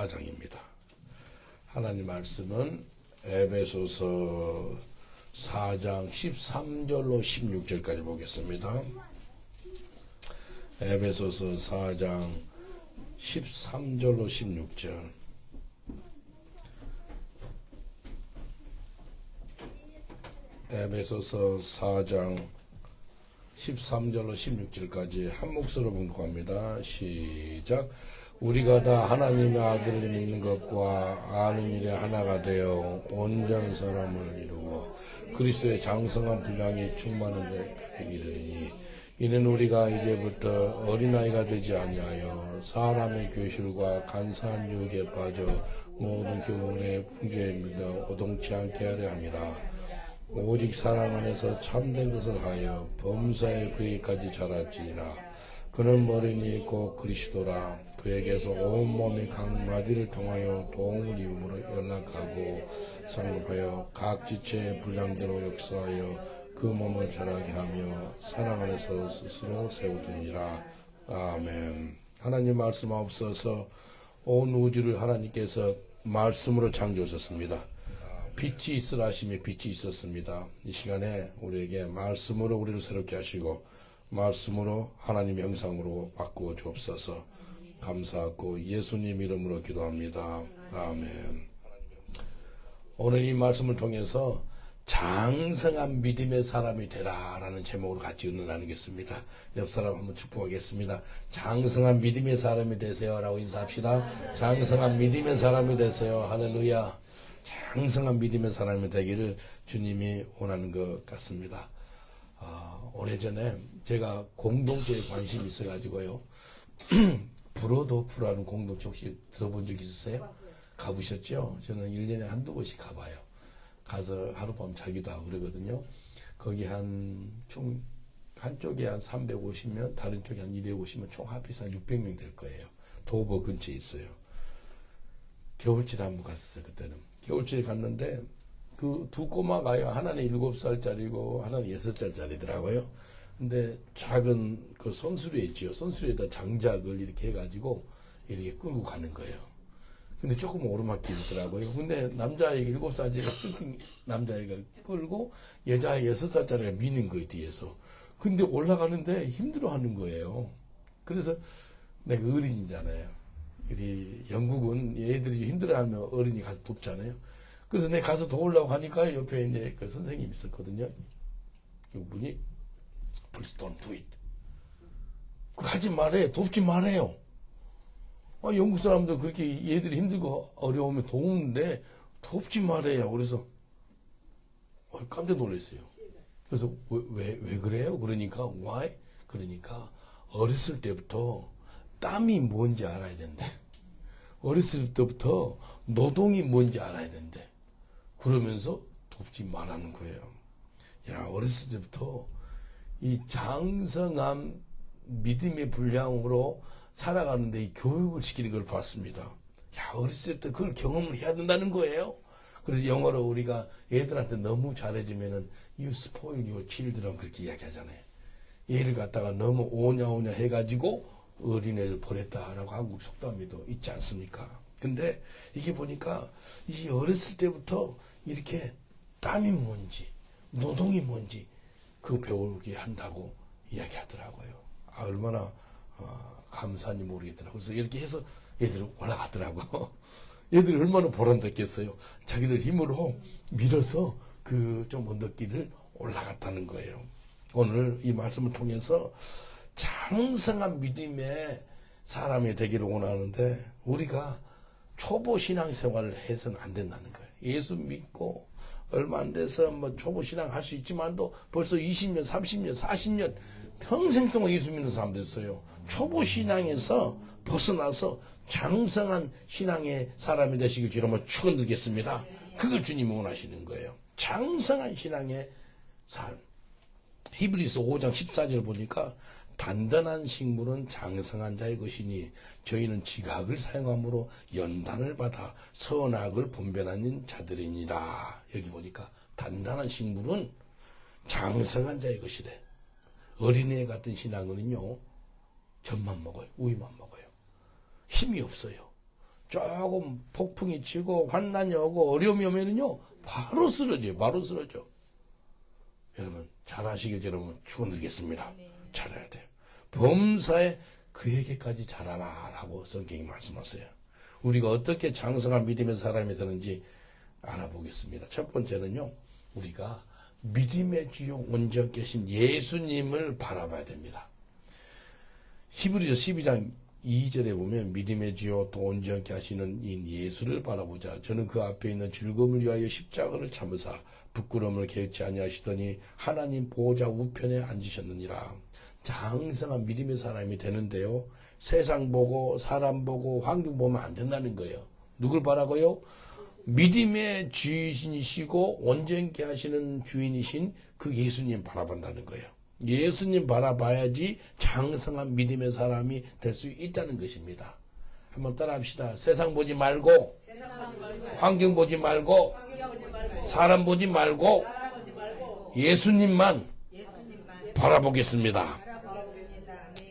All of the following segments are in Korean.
4장입니다. 하나님 말씀은 에베소서 4장 13절로 16절까지 보겠습니다. 에베소서 4장 13절로 16절. 에베소서 4장 13절로 16절까지 한 목소리로 봉독합니다. 시작. 우리가 다 하나님의 아들을 믿는 것과 아는 일에 하나가 되어 온전한 사람을 이루어 그리스도의 장성한 분량이 충만한 데까지 이르리니 이는 우리가 이제부터 어린아이가 되지 아니하여 사람의 교실과 간사한 유혹에 빠져 모든 교훈의 풍조에 밀려 오동치 않게 하려 함이라. 오직 사랑 안에서 참된 것을 하여 범사의 그에까지 자랄지니라. 그는 머리니 곧 그리스도라. 그에게서 온몸이 각 마디를 통하여 도움을 이음으로 연락하고 상급하여 각 지체의 분량대로 역사하여 그 몸을 자라게 하며 사랑 안에서 스스로 세우느니라. 아멘. 하나님 말씀 앞서서 온 우주를 하나님께서 말씀으로 창조하셨습니다. 빛이 있으라 하시며 빛이 있었습니다. 이 시간에 우리에게 말씀으로 우리를 새롭게 하시고 말씀으로 하나님의 형상으로 바꾸어 주옵소서. 감사하고 예수님 이름으로 기도합니다. 아멘. 오늘 이 말씀을 통해서 장성한 믿음의 사람이 되라 라는 제목으로 같이 은혜 나누겠습니다. 옆 사람 한번 축복하겠습니다. 장성한 믿음의 사람이 되세요 라고 인사합시다. 장성한 믿음의 사람이 되세요. 할렐루야. 장성한 믿음의 사람이 되기를 주님이 원하는 것 같습니다. 오래전에 제가 공동체에 관심이 있어가지고요. 브로도프라는 공동체 혹시 들어본 적 있으세요? 가보셨죠? 저는 1년에 한두 번씩 가봐요. 가서 하룻밤 자기도 하고 그러거든요. 거기 한쪽에 한 350명, 다른 쪽에 한 250명, 총 합해서 한 600명 될 거예요. 도보 근처에 있어요. 겨울철에 한번 갔었어요, 그때는. 겨울철에 갔는데, 그 두 꼬마가요. 하나는 7살짜리고, 하나는 6살짜리더라고요. 근데 작은 그 손수레 있지요. 손수레에다 장작을 이렇게 해가지고, 이렇게 끌고 가는 거예요. 근데 조금 오르막길이더라고요. 근데 남자아이가 7살짜리가 남자아이가 끌고, 여자아이 6살짜리가 미는 거예요, 뒤에서. 근데 올라가는데 힘들어 하는 거예요. 그래서 내가 어린이잖아요. 우리 영국은 애들이 힘들어하면 어른이 가서 돕잖아요. 그래서 내가 가서 도우려고 하니까 옆에 이제 그 선생님이 있었거든요. 이분이 Please don't do it. 하지 말아요. 돕지 말아요. 영국 사람들 그렇게 얘들이 힘들고 어려우면 도우는데 돕지 말아요. 그래서 깜짝 놀랐어요. 그래서 왜 그래요? 그러니까 why? 그러니까 어렸을 때부터 땀이 뭔지 알아야 된대. 어렸을 때부터 노동이 뭔지 알아야 된대. 그러면서 돕지 말라는 거예요. 야, 어렸을 때부터 이 장성한 믿음의 분량으로 살아가는데 이 교육을 시키는 걸 봤습니다. 야, 어렸을 때부터 그걸 경험을 해야 된다는 거예요. 그래서 영어로 우리가 애들한테 너무 잘해주면은 you spoil your children 그렇게 이야기하잖아요. 얘를 갖다가 너무 오냐오냐 해가지고 어린애를 보냈다라고 한국 속담에도 있지 않습니까? 근데 이게 보니까 이 어렸을 때부터 이렇게 땀이 뭔지 노동이 뭔지 그거 배우게 한다고 이야기하더라고요. 얼마나 감사한지 모르겠더라고요. 그래서 이렇게 해서 애들이 올라가더라고요. 애들이 얼마나 보람됐겠어요. 자기들 힘으로 밀어서 그 좀 언덕길을 올라갔다는 거예요. 오늘 이 말씀을 통해서 장성한 믿음의 사람이 되기를 원하는데 우리가 초보 신앙생활을 해서는 안 된다는 거예요. 예수 믿고 얼마 안 돼서 뭐 초보 신앙 할 수 있지만도 벌써 20년, 30년, 40년 평생 동안 예수 믿는 사람도 있어요. 초보 신앙에서 벗어나서 장성한 신앙의 사람이 되시길 주님을 축원드리겠습니다. 그걸 주님이 원하시는 거예요. 장성한 신앙의 삶. 히브리서 5장 14절 보니까 단단한 식물은 장성한 자의 것이니 저희는 지각을 사용함으로 연단을 받아 선악을 분별하는 자들이니라. 여기 보니까 단단한 식물은 장성한 자의 것이래. 어린애 같은 신앙은요 젖만 먹어요. 우유만 먹어요. 힘이 없어요. 조금 폭풍이 치고 환난이 오고 어려움이 오면은요 바로 쓰러져요. 바로 쓰러져. 여러분 잘하시길 여러분 축원드리겠습니다. 잘해야 돼요. 범사에 그에게까지 잘하라 라고 성경이 말씀하세요. 우리가 어떻게 장성한 믿음의 사람이 되는지 알아보겠습니다. 첫 번째는요, 우리가 믿음의 주요 온전케신 예수님을 바라봐야 됩니다. 히브리서 12장 2절에 보면 믿음의 주요 또 온전케 하시는 인 예수를 바라보자. 저는 그 앞에 있는 즐거움을 위하여 십자가를 참으사 부끄러움을 개의치 아니하시더니 하나님 보호자 우편에 앉으셨느니라. 장성한 믿음의 사람이 되는데요, 세상 보고 사람 보고 환경 보면 안 된다는 거예요. 누굴 바라고요? 믿음의 주인이시고 온전케 하시는 주인이신 그 예수님 바라본다는 거예요. 예수님 바라봐야지 장성한 믿음의 사람이 될 수 있다는 것입니다. 한번 따라합시다. 세상 보지 말고, 환경 보지 말고, 사람 보지 말고, 예수님만 바라보겠습니다.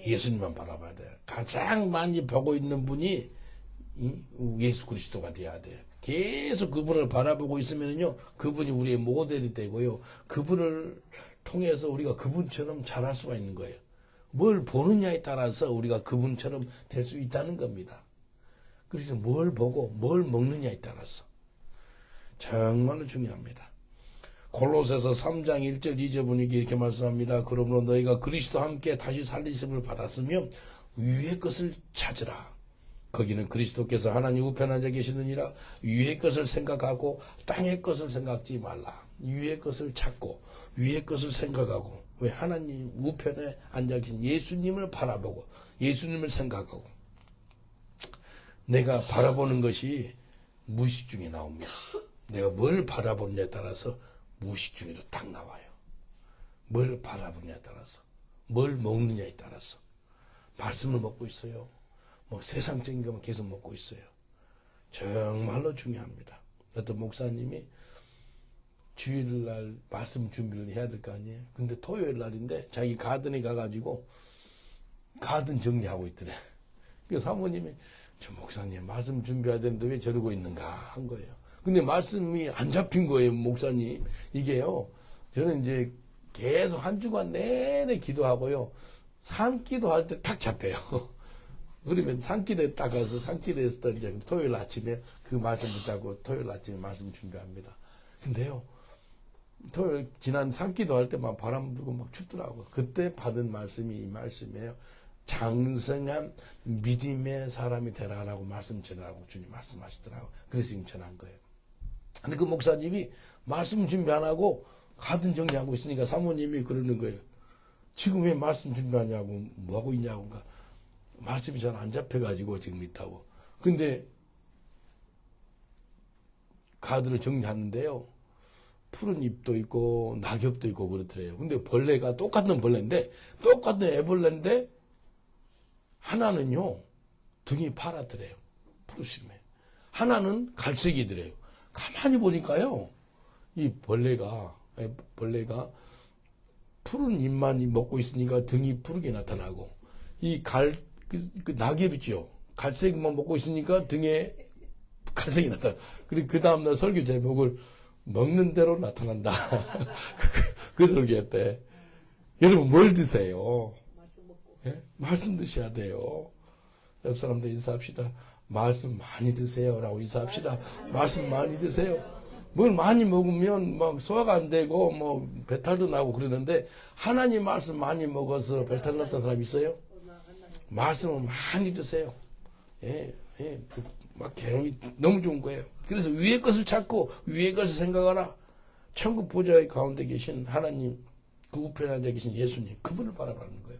예수님만 바라봐야 돼요. 가장 많이 보고 있는 분이 예수 그리스도가 돼야 돼요. 계속 그분을 바라보고 있으면요, 그분이 우리의 모델이 되고요, 그분을 통해서 우리가 그분처럼 잘할 수가 있는 거예요. 뭘 보느냐에 따라서 우리가 그분처럼 될 수 있다는 겁니다. 그래서 뭘 보고 뭘 먹느냐에 따라서 정말로 중요합니다. 골로새서 3장 1절 2절 보니까 이렇게 말씀합니다. 그러므로 너희가 그리스도와 함께 다시 살리심을 받았으면 위의 것을 찾으라. 거기는 그리스도께서 하나님 우편에 앉아 계시느니라. 위의 것을 생각하고 땅의 것을 생각지 말라. 위의 것을 찾고 위의 것을 생각하고, 왜? 하나님 우편에 앉아 계신 예수님을 바라보고 예수님을 생각하고. 내가 바라보는 것이 무의식 중에 나옵니다. 내가 뭘 바라보느냐에 따라서 무의식 중에도 딱 나와요. 뭘 바라보느냐에 따라서, 뭘 먹느냐에 따라서. 말씀을 먹고 있어요. 뭐 세상적인 것만 계속 먹고 있어요. 정말로 중요합니다. 어떤 목사님이 주일날 말씀 준비를 해야 될 거 아니에요. 근데 토요일 날인데 자기 가든에 가가지고 가든 정리하고 있더래. 그래서 사모님이 저 목사님 말씀 준비해야 되는데 왜 저러고 있는가 한 거예요. 근데 말씀이 안 잡힌 거예요, 목사님. 이게요, 저는 이제 계속 한 주간 내내 기도하고요, 산기도 할 때 딱 잡혀요. 그러면 산기도에 딱 가서 산기도에서 이제 토요일 아침에 그 말씀 붙잡고 토요일 아침에 말씀 준비합니다. 근데요, 토요일 지난 산기도 할 때 막 바람 불고 막 춥더라고요. 그때 받은 말씀이 이 말씀이에요. 장성한 믿음의 사람이 되라라고 말씀 전하라고 주님 말씀하시더라고요. 그래서 지금 전한 거예요. 근데 그 목사님이 말씀 준비 안 하고 가든 정리하고 있으니까 사모님이 그러는 거예요. 지금 왜 말씀 준비하냐고, 뭐 하고 있냐고. 그러니까 말씀이 잘 안 잡혀가지고 지금 있다고. 근데 가든을 정리하는데요, 푸른 잎도 있고 낙엽도 있고 그렇더래요. 근데 벌레가 똑같은 벌레인데, 똑같은 애벌레인데 하나는요 등이 파랗더래요. 푸르심에. 하나는 갈색이더래요. 가만히 보니까요, 이 벌레가 푸른 잎만 먹고 있으니까 등이 푸르게 나타나고, 이 그 낙엽이죠. 갈색만 먹고 있으니까 등에 갈색이 나타나. 그리고 그 다음날 설교 제목을 먹는 대로 나타난다. 그 설교했대. 여러분 뭘 드세요? 예? 말씀 드셔야 돼요. 옆 사람들 인사합시다. 말씀 많이 드세요 라고 인사합시다. 말씀 많이 드세요. 뭘 많이 먹으면 막 소화가 안 되고 뭐 배탈도 나고 그러는데, 하나님 말씀 많이 먹어서 배탈 났던 사람 있어요? 말씀을 많이 드세요. 예, 예. 막 너무 좋은 거예요. 그래서 위의 것을 찾고 위의 것을 생각하라. 천국 보좌의 가운데 계신 하나님, 그 우편에 앉아 계신 예수님, 그분을 바라보는 거예요.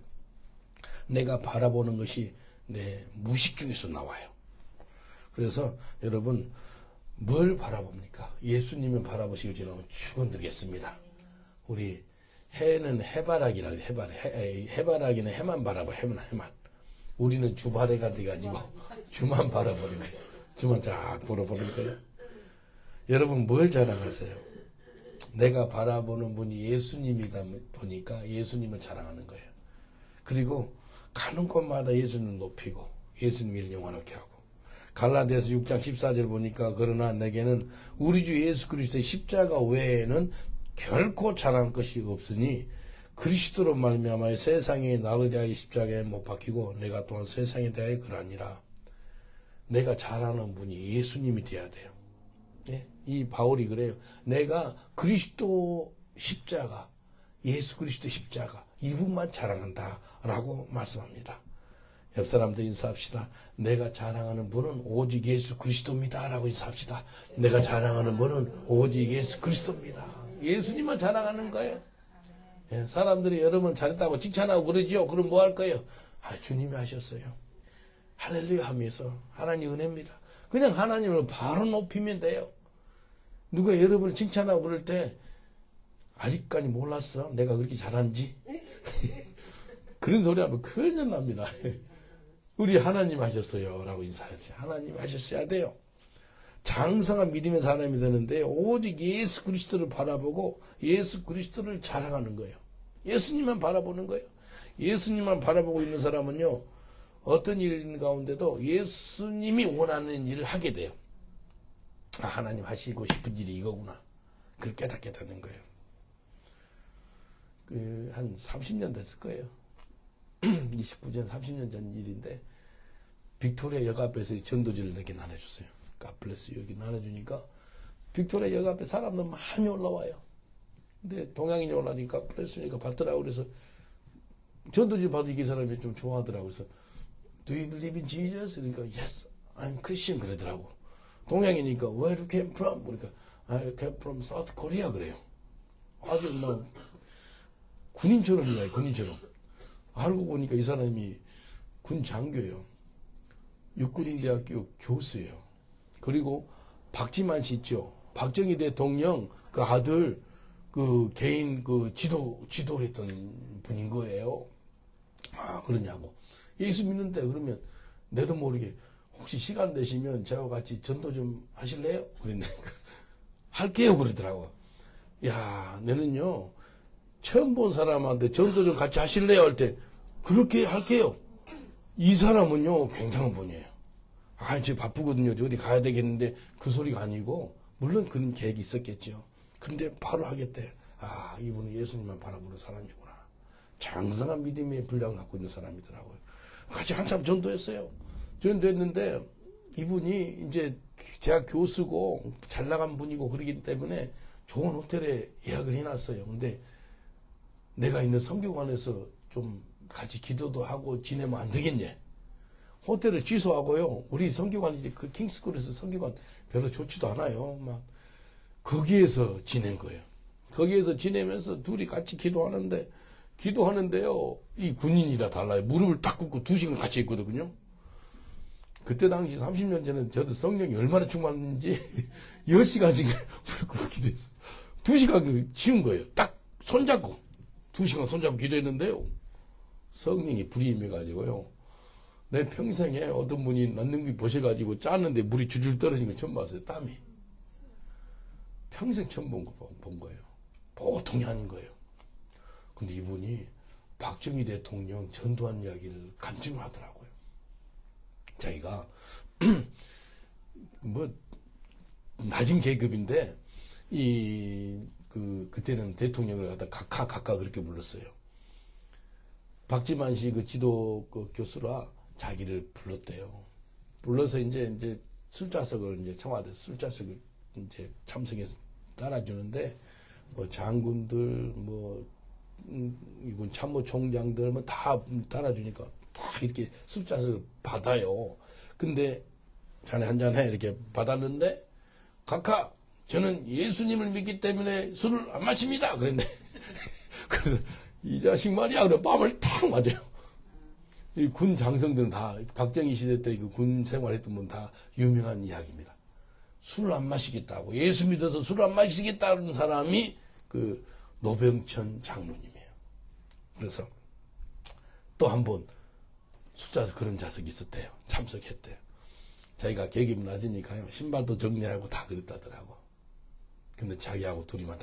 내가 바라보는 것이 내 무식 중에서 나와요. 그래서 여러분 뭘 바라봅니까? 예수님을 바라보시길 저는 축원드리겠습니다. 우리 해는 해바라기라, 해바라기는 해만 바라봐. 해만. 우리는 주바레가 돼가지고 주만 바라보는 거예요. 주만 쫙 바라보는 거예요. 여러분 뭘 자랑하세요? 내가 바라보는 분이 예수님이다 보니까 예수님을 자랑하는 거예요. 그리고 가는 곳마다 예수님을 높이고 예수님을 영원하게 하고, 갈라디아서 6장 14절 보니까 그러나 내게는 우리 주 예수 그리스도의 십자가 외에는 결코 자랑할 것이 없으니 그리스도로 말미암아 세상에 나를 대하여 십자가에 못 박히고 내가 또한 세상에 대하여 그러하니라. 내가 자랑하는 분이 예수님이 돼야 돼요. 예? 이 바울이 그래요. 내가 그리스도 십자가, 예수 그리스도 십자가 이분만 자랑한다 라고 말씀합니다. 옆 사람들 인사합시다. 내가 자랑하는 분은 오직 예수 그리스도입니다 라고 인사합시다. 내가 자랑하는 분은 오직 예수 그리스도입니다. 예수님만 자랑하는 거예요. 예, 사람들이 여러분 잘했다고 칭찬하고 그러지요. 그럼 뭐 할 거예요? 주님이 하셨어요. 할렐루야 하면서 하나님 은혜입니다. 그냥 하나님을 바로 높이면 돼요. 누가 여러분을 칭찬하고 그럴 때 아직까지 몰랐어? 내가 그렇게 잘한지? 그런 소리 하면 큰일 납니다. 우리 하나님 하셨어요 라고 인사하세요. 하나님 하셨어야 돼요. 장성한 믿음의 사람이 되는데 오직 예수 그리스도를 바라보고 예수 그리스도를 자랑하는 거예요. 예수님만 바라보는 거예요. 예수님만 바라보고 있는 사람은요, 어떤 일 가운데도 예수님이 원하는 일을 하게 돼요. 하나님 하시고 싶은 일이 이거구나. 그걸 깨닫게 되는 거예요. 한 30년 됐을 거예요. 29년, 30년 전 일인데 빅토리아 역 앞에서 전도지를 이렇게 나눠줬어요. 가플레스 여기 나눠주니까 빅토리아 역 앞에 사람들 많이 올라와요. 근데 동양인이 올라오니까 플레스니까 받더라고. 그래서 전도지 받으니까 이 사람이 좀 좋아하더라고. 그래서 Do you believe in Jesus? 그러니까 Yes, I'm Christian 그러더라고. 동양이니까 Where you came from? 그러니까 I came from South Korea 그래요. 아주 막 군인처럼이야, 군인처럼. 알고 보니까 이 사람이 군 장교예요. 육군인대학교 교수예요. 그리고 박지만 씨 있죠. 박정희 대통령 그 아들 그 개인 그 지도를 했던 분인 거예요. 그러냐고. 예수 믿는데 그러면 내도 모르게 혹시 시간 되시면 저와 같이 전도 좀 하실래요? 그랬네. 할게요 그러더라고. 야, 너는요 처음 본 사람한테 전도 좀 같이 하실래요? 할 때 그렇게 할게요. 이 사람은요 굉장한 분이에요. 지금 바쁘거든요. 저 어디 가야 되겠는데 그 소리가 아니고 물론 그런 계획이 있었겠죠. 근데 바로 하겠대. 이분은 예수님만 바라보는 사람이구나. 장성한 믿음의 분량을 갖고 있는 사람이더라고요. 같이 한참 전도했어요. 전도했는데 이분이 이제 대학 교수고 잘 나간 분이고 그러기 때문에 좋은 호텔에 예약을 해놨어요. 근데 내가 있는 선교관에서 좀 같이 기도도 하고 지내면 안 되겠냐. 호텔을 취소하고요. 우리 선교관 이제 그 킹스쿨에서 선교관 별로 좋지도 않아요. 막 거기에서 지낸 거예요. 거기에서 지내면서 둘이 같이 기도하는데요. 이 군인이라 달라요. 무릎을 딱 꿇고 2시간 같이 있거든요. 그때 당시 30년 전에 저도 성령이 얼마나 충만했는지 10시간씩 무릎 꿇고 기도했어요. 2시간 치운 거예요. 딱 손잡고 2시간 손잡고 기도했는데요. 성령이 불이 임해가지고요. 내 평생에 어떤 분이 난능비 보셔가지고 짰는데 물이 줄줄 떨어지는 거 처음 봤어요. 땀이. 평생 처음 본 거예요. 보통이 아닌 거예요. 근데 이분이 박정희 대통령 전두환 이야기를 간증을 하더라고요. 자기가 뭐 낮은 계급인데 그때는 대통령을 갖다 각하 그렇게 불렀어요. 박지만 씨 그 지도 그 교수라 자기를 불렀대요. 불러서 이제 술자석을 이제 청와대 술자석을 이제 참석해서 따라주는데 뭐 장군들 이군 참모총장들 뭐 다 따라주니까 다 이렇게 술자석을 받아요. 근데 자네 한잔 해 이렇게 받았는데 각하 저는 예수님을 믿기 때문에 술을 안 마십니다. 그랬네. 그래서 이 자식 말이야. 그래 뺨을 탁 맞아요. 이 군 장성들은 다 박정희 시대 때 그 군 생활했던 분 다 유명한 이야기입니다. 술을 안 마시겠다고 예수 믿어서 술을 안 마시겠다는 사람이 그 노병천 장로님이에요. 그래서 또 한 번 숫자에서 그런 자석이 있었대요. 참석했대요. 자기가 계급이 낮으니까요. 신발도 정리하고 다 그랬다더라고. 근데 자기하고 둘이만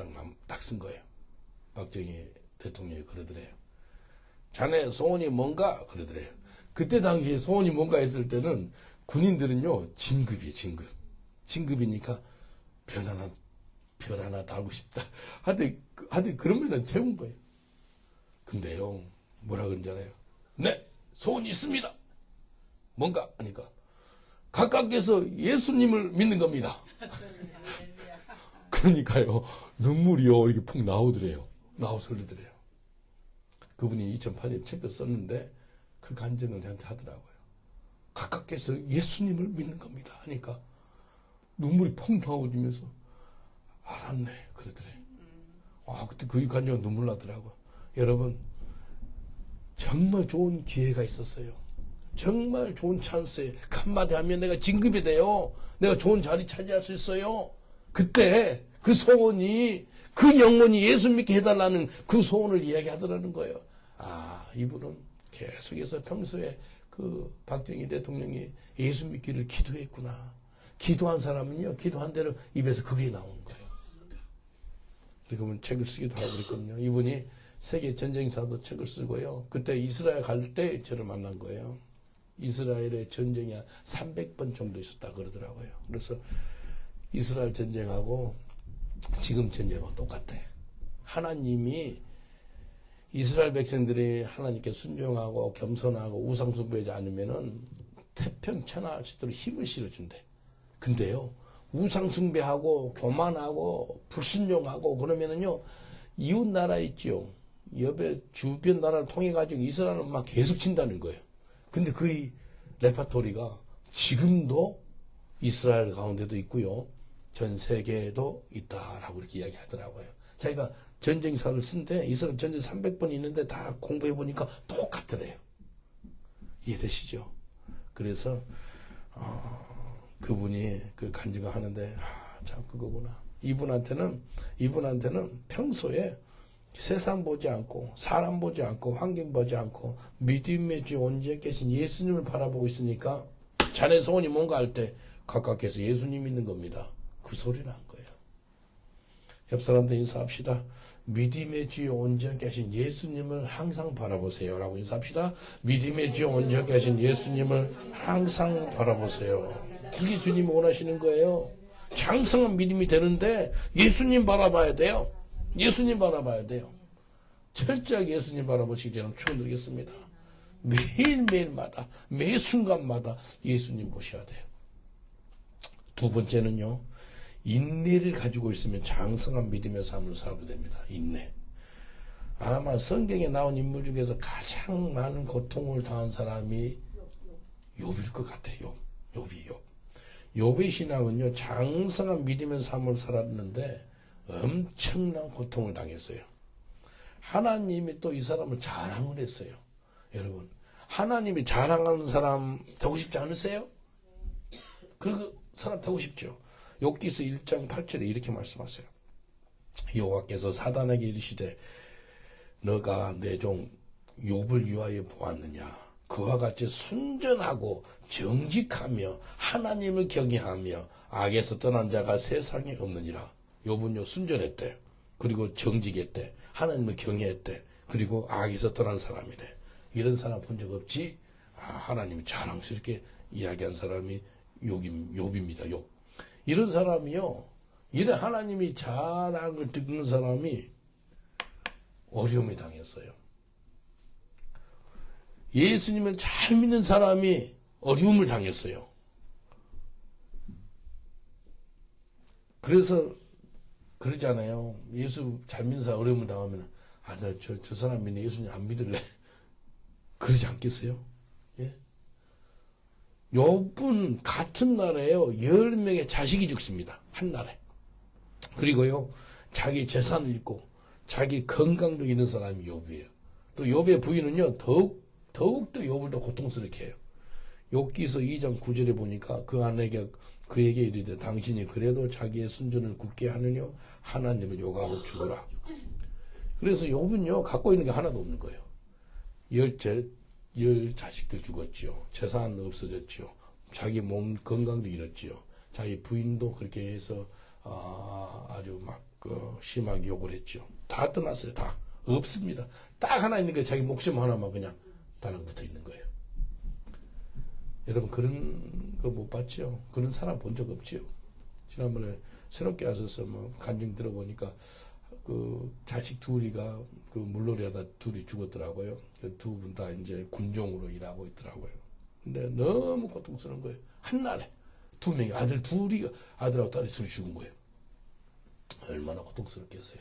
딱 쓴 거예요. 박정희 대통령이 그러더래요. 자네 소원이 뭔가? 그러더래요. 그때 당시에 소원이 뭔가 했을 때는 군인들은요, 진급이에요, 진급. 진급이니까 별 하나 달고 싶다. 하여튼 그러면은 채운 거예요. 근데요, 뭐라 그런지 알아요? 네, 소원이 있습니다. 뭔가 하니까 각각께서 예수님을 믿는 겁니다. 그러니까요, 눈물이요 이렇게 푹 나오더래요. 나와서 흘리더래요. 그분이 2008년에 책을 썼는데 그 간증을 저한테 하더라고요. 각각께서 예수님을 믿는 겁니다 하니까 눈물이 푹 나오면서 알았네 그러더래. 그때 그 간증 눈물 나더라고요. 여러분, 정말 좋은 기회가 있었어요. 정말 좋은 찬스에 한마디 하면 내가 진급이 돼요. 내가 좋은 자리 차지할 수 있어요. 그때 그 소원이, 그 영혼이 예수 믿게 해달라는 그 소원을 이야기하더라는 거예요. 이분은 계속해서 평소에 그 박정희 대통령이 예수 믿기를 기도했구나. 기도한 사람은요, 기도한 대로 입에서 그게 나오는 거예요. 그리고 책을 쓰기도 하고 그랬거든요. 이분이 세계 전쟁사도 책을 쓰고요. 그때 이스라엘 갈 때 저를 만난 거예요. 이스라엘의 전쟁이 한 300번 정도 있었다 그러더라고요. 그래서 이스라엘 전쟁하고 지금 전쟁하고 똑같아. 하나님이 이스라엘 백성들이 하나님께 순종하고 겸손하고 우상숭배하지 않으면은 태평천하할 수 있도록 힘을 실어준대. 근데요, 우상숭배하고 교만하고 불순종하고 그러면은요, 이웃 나라 있죠. 옆에 주변 나라를 통해 가지고 이스라엘을 막 계속 친다는 거예요. 근데 그 레파토리가 지금도 이스라엘 가운데도 있고요. 전 세계에도 있다라고 이렇게 이야기하더라고요. 자기가 전쟁사를 쓴데 이스라엘 전쟁 300번 있는데 다 공부해 보니까 똑같더래요. 이해되시죠? 그래서 그분이 그 간증을 하는데 참 그거구나. 이분한테는 평소에 세상 보지 않고 사람 보지 않고 환경 보지 않고 믿음의 주 온전히 계신 예수님을 바라보고 있으니까 자네 소원이 뭔가 할 때 각각께서 예수님 믿는 겁니다. 그 소리를 한 거예요. 옆 사람들 인사합시다. 믿음의 주여 온전히 계신 예수님을 항상 바라보세요 라고 인사합시다. 믿음의 주여 온전히 계신 예수님을 항상 바라보세요. 그게 주님이 원하시는 거예요. 장성한 믿음이 되는데 예수님 바라봐야 돼요. 예수님 바라봐야 돼요. 철저하게 예수님 바라보시기 전에 축원드리겠습니다. 매일매일마다 매 순간마다 예수님 보셔야 돼요. 두 번째는요, 인내를 가지고 있으면 장성한 믿음의 삶을 살게 됩니다. 인내. 아마 성경에 나온 인물 중에서 가장 많은 고통을 당한 사람이 욥일 것 같아요. 욥의 신앙은요, 장성한 믿음의 삶을 살았는데 엄청난 고통을 당했어요. 하나님이 또 이 사람을 자랑을 했어요. 여러분, 하나님이 자랑하는 사람 되고 싶지 않으세요? 그 사람 되고 싶죠. 욥기서 1장 8절에 이렇게 말씀하세요. 여호와께서 사단에게 이르시되 너가 내 종 욥을 위하여 보았느냐. 그와 같이 순전하고 정직하며 하나님을 경외하며 악에서 떠난 자가 세상에 없느니라. 욥은요, 순전했대. 그리고 정직했대. 하나님을 경외했대. 그리고 악에서 떠난 사람이래. 이런 사람 본 적 없지? 하나님이 자랑스럽게 이야기한 사람이 욥입니다. 욥. 이런 사람이요, 이런 하나님이 자랑을 듣는 사람이 어려움에 당했어요. 예수님을 잘 믿는 사람이 어려움을 당했어요. 그래서 그러잖아요. 예수 잘 믿는 사람 어려움을 당하면 나 저 사람 믿는 예수님 안 믿을래. 그러지 않겠어요? 예? 욥은 같은 날에요, 10명의 자식이 죽습니다. 한 날에. 그리고요, 자기 재산을 잃고 자기 건강도 잃는 사람이 욥이에요. 또 욥의 부인은요, 더욱더 욥을 더 고통스럽게 해요. 욥기서 2장 9절에 보니까 그에게 이르되 당신이 그래도 자기의 순전을 굳게 하느뇨 하나님을 욕하고 죽으라. 그래서 욥은요, 갖고 있는 게 하나도 없는 거예요. 열 자식들 죽었지요. 재산 없어졌지요. 자기 몸 건강도 잃었지요. 자기 부인도 그렇게 해서 아주 막 심하게 욕을 했죠. 다 떠났어요. 다 없습니다. 딱 하나 있는 게 자기 목숨 하나만 그냥 달랑붙어 있는 거예요. 여러분 그런 거 못 봤죠? 그런 사람 본 적 없지요? 지난번에 새롭게 와서서 뭐 간증 들어보니까 그 자식 둘이가 그 물놀이하다 둘이 죽었더라고요. 두 분 다 이제 군종으로 일하고 있더라고요. 근데 너무 고통스러운 거예요. 한날에 두 명이 아들하고 딸이 둘이 죽은 거예요. 얼마나 고통스럽겠어요.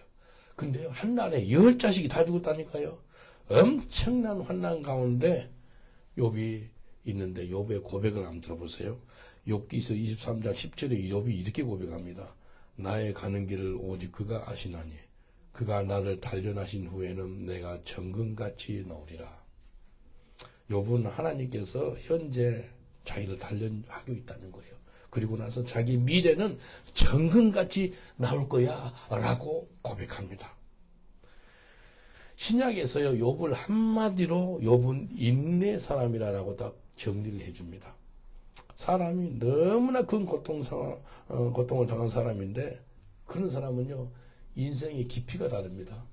근데 한날에 10자식이 다 죽었다니까요. 엄청난 환난 가운데 욥이 있는데 욥의 고백을 한번 들어보세요. 욥기서 23장 10절에 욥이 이렇게 고백합니다. 나의 가는 길을 오직 그가 아시나니 그가 나를 단련하신 후에는 내가 정금같이 나오리라. 욥은 하나님께서 현재 자기를 단련하고 있다는 거예요. 그리고 나서 자기 미래는 정금같이 나올 거야 라고 고백합니다. 신약에서요, 욥을 한마디로 욥은 인내 사람이라고 딱 정리를 해줍니다. 사람이 너무나 큰 고통을 당한 사람인데 그런 사람은요, 인생의 깊이가 다릅니다.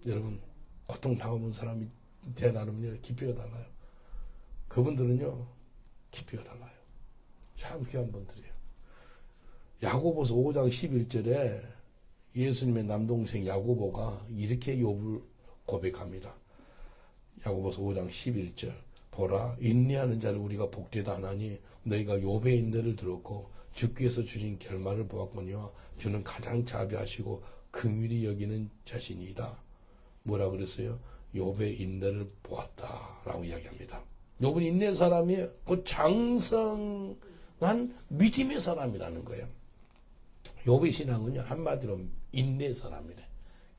여러분, 고통 당해본 사람이 대나름은요, 깊이가 달라요. 그분들은요, 깊이가 달라요. 참 귀한 분들이에요. 야고보서 5장 11절에 예수님의 남동생 야고보가 이렇게 욥을 고백합니다. 야고보서 5장 11절 보라 인내하는 자를 우리가 복되다 하나니 너희가 욥의 인내를 들었고 주께서 주신 결말을 보았거니와 주는 가장 자비하시고 긍휼히 여기는 자신이다. 뭐라 그랬어요? 욥의 인내를 보았다라고 이야기합니다. 욥은 인내 사람이에요. 그 장성한 믿음의 사람이라는 거예요. 욥의 신앙은요, 한마디로 인내 사람이래.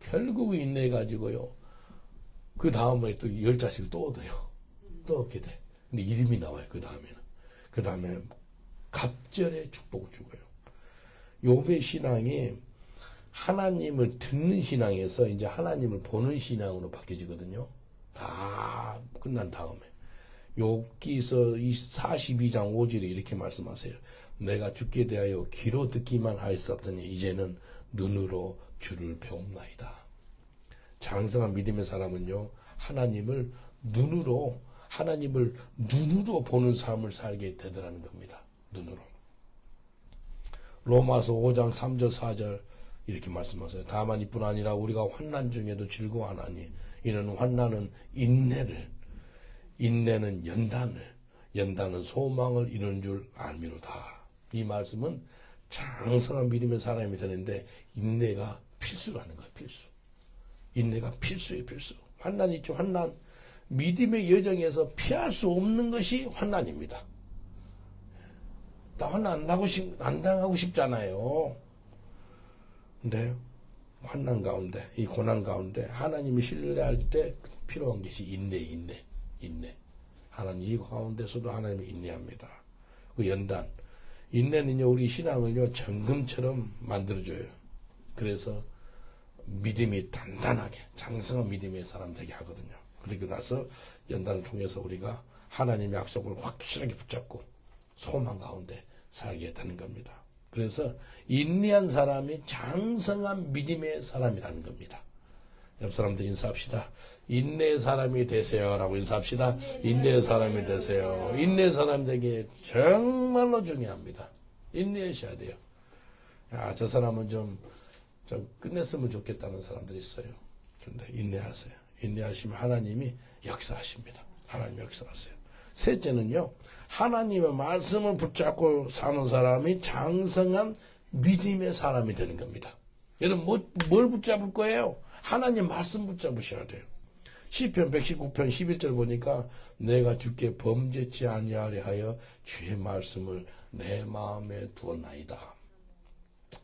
결국 인내해가지고요, 그 다음에 또 10자식을 또 얻어요. 또 얻게 돼. 근데 이름이 나와요, 그 다음에는. 그 다음에 갑절의 축복을 주고요. 욥의 신앙이 하나님을 듣는 신앙에서 이제 하나님을 보는 신앙으로 바뀌어지거든요. 다 끝난 다음에. 욥기서 42장 5절에 이렇게 말씀하세요. 내가 주께 대하여 귀로 듣기만 하였었더니 이제는 눈으로 주를 배움나이다. 장성한 믿음의 사람은요, 하나님을 눈으로 보는 삶을 살게 되더라는 겁니다. 눈으로. 로마서 5장 3절 4절 이렇게 말씀하세요. 다만 이뿐 아니라 우리가 환난 중에도 즐거워하나니 이는 환난은 인내는 연단은 소망을 이루는 줄 알미로다. 이 말씀은 장성한 믿음의 사람이 되는데 인내가 필수라는 거예요. 필수. 인내가 필수예요. 필수. 환난 있죠. 환난. 믿음의 여정에서 피할 수 없는 것이 환난입니다. 나 환난 안 당하고 싶잖아요. 근데 환난 가운데, 이 고난 가운데 하나님이 신뢰할 때 필요한 것이 인내. 하나님 이 가운데서도 하나님이 인내합니다. 그 연단. 인내는요, 우리 신앙을요, 정금처럼 만들어줘요. 그래서 믿음이 단단하게, 장성한 믿음의 사람 되게 하거든요. 그리고 나서 연단을 통해서 우리가 하나님의 약속을 확실하게 붙잡고 소망 가운데 살게 되는 겁니다. 그래서 인내한 사람이 장성한 믿음의 사람이라는 겁니다. 옆 사람들 인사합시다. 인내의 사람이 되세요. 라고 인사합시다. 인내의 사람이 되세요. 인내의 사람 되게 정말로 중요합니다. 인내하셔야 돼요. 야, 저 사람은 좀 끝냈으면 좋겠다는 사람들이 있어요. 그런데 인내하세요. 인내하시면 하나님이 역사하십니다. 하나님이 역사하세요. 셋째는요, 하나님의 말씀을 붙잡고 사는 사람이 장성한 믿음의 사람이 되는 겁니다. 여러분, 뭘 붙잡을 거예요? 하나님 말씀 붙잡으셔야 돼요. 시편 119편 11절 보니까 내가 주께 범죄치 아니하려 하여 주의 말씀을 내 마음에 두었나이다.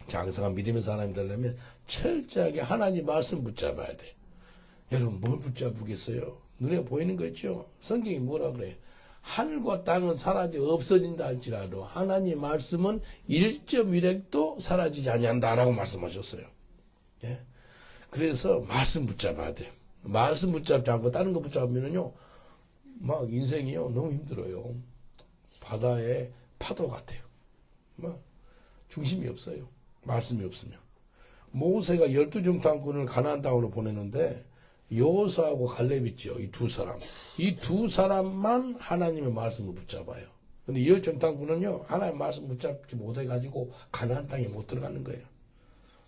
장성한 믿음의 사람이 되려면 철저하게 하나님 말씀 붙잡아야 돼. 여러분, 뭘 붙잡으겠어요? 눈에 보이는 거 있죠? 성경이 뭐라 그래요? 하늘과 땅은 사라져 없어진다 할지라도 하나님 말씀은 1.1핵도 사라지지 아니한다라고 말씀하셨어요. 예? 그래서 말씀 붙잡아야 돼요. 말씀 붙잡지 않고 다른 거 붙잡으면요, 막 인생이요, 너무 힘들어요. 바다의 파도 같아요. 막 중심이 없어요. 말씀이 없으면. 모세가 12정탐꾼을 가나안 땅으로 보내는데 여호수아하고 갈렙 있죠. 이 두 사람. 이 두 사람만 하나님의 말씀을 붙잡아요. 근데 열정탐구는요, 하나님 말씀 붙잡지 못해가지고 가나안 땅에 못 들어가는 거예요.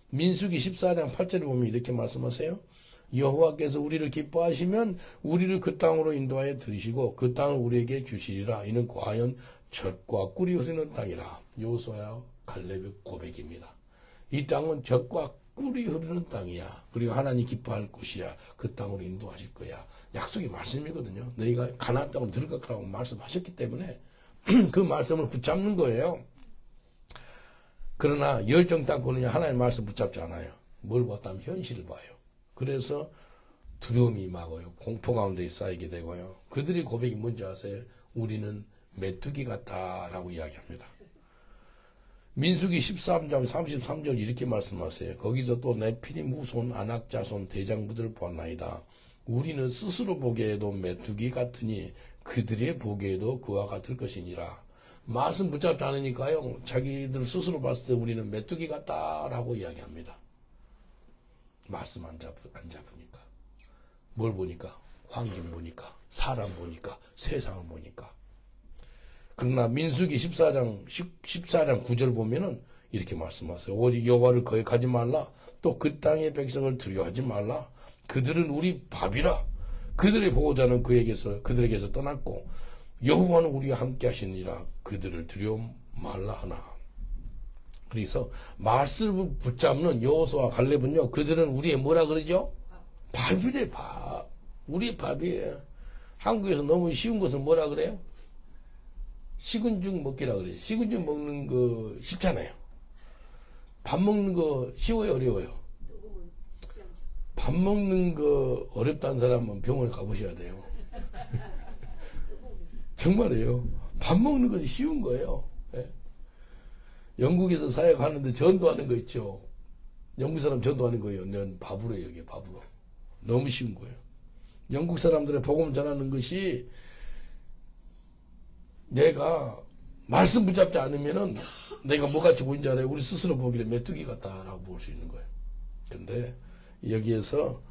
민수기 14장 8절을 보면 이렇게 말씀하세요. 여호와께서 우리를 기뻐하시면 우리를 그 땅으로 인도하여 들이시고 그 땅을 우리에게 주시리라. 이는 과연 젖과 꿀이 흐르는 땅이라. 여호수아와 갈렙의 고백입니다. 이 땅은 젖과 꿀이 흐르는 땅이야. 그리고 하나님 기뻐할 곳이야. 그 땅으로 인도하실 거야. 약속이 말씀이거든요. 너희가 가나안 땅으로 들어갈 거라고 말씀하셨기 때문에 그 말씀을 붙잡는 거예요. 그러나 열정탐구는 하나님 말씀 붙잡지 않아요. 뭘 봤다면 현실을 봐요. 그래서 두려움이 임하고요. 공포 가운데 쌓이게 되고요. 그들의 고백이 뭔지 아세요? 우리는 메뚜기 같다라고 이야기합니다. 민수기 13장 33절 이렇게 말씀하세요. 거기서 또 네피림 후손 아낙자손 대장부들을 보았나이다. 우리는 스스로 보기에도 메뚜기 같으니 그들의 보기에도 그와 같을 것이니라. 말씀 붙잡지 않으니까요. 자기들 스스로 봤을 때 우리는 메뚜기 같다라고 이야기합니다. 말씀 안 잡으니까. 뭘 보니까? 환경 보니까, 사람 보니까, 세상을 보니까. 그러나 민수기 14장 9절 보면은 이렇게 말씀하세요. 오직 여호와를 거역하지 말라. 또 그 땅의 백성을 두려워하지 말라. 그들은 우리 밥이라. 그들의 보호자는 그들에게서 떠났고 여호와는 우리와 함께 하시니라. 그들을 두려워 말라 하나. 그래서 말씀을 붙잡는 여호수아와 갈렙은요, 그들은 우리의 뭐라 그러죠? 밥이래, 밥. 우리의 밥이에요. 한국에서 너무 쉬운 것을 뭐라 그래요? 식은 죽 먹기라 그래요. 식은 죽 먹는 거 쉽잖아요. 밥 먹는 거 쉬워요, 어려워요? 밥 먹는 거 어렵다는 사람은 병원에 가보셔야 돼요. 정말이에요. 밥 먹는 건 쉬운 거예요. 예. 영국에서 사역하는데 전도하는 거 있죠. 영국 사람 전도하는 거예요. 넌 밥으로 해요, 이게 밥으로. 너무 쉬운 거예요. 영국 사람들의 복음 전하는 것이 내가 말씀 붙잡지 않으면은 내가 뭐같이 보이는 줄 알아요? 우리 스스로 보기에 메뚜기 같다라고 볼 수 있는 거예요. 근데 여기에서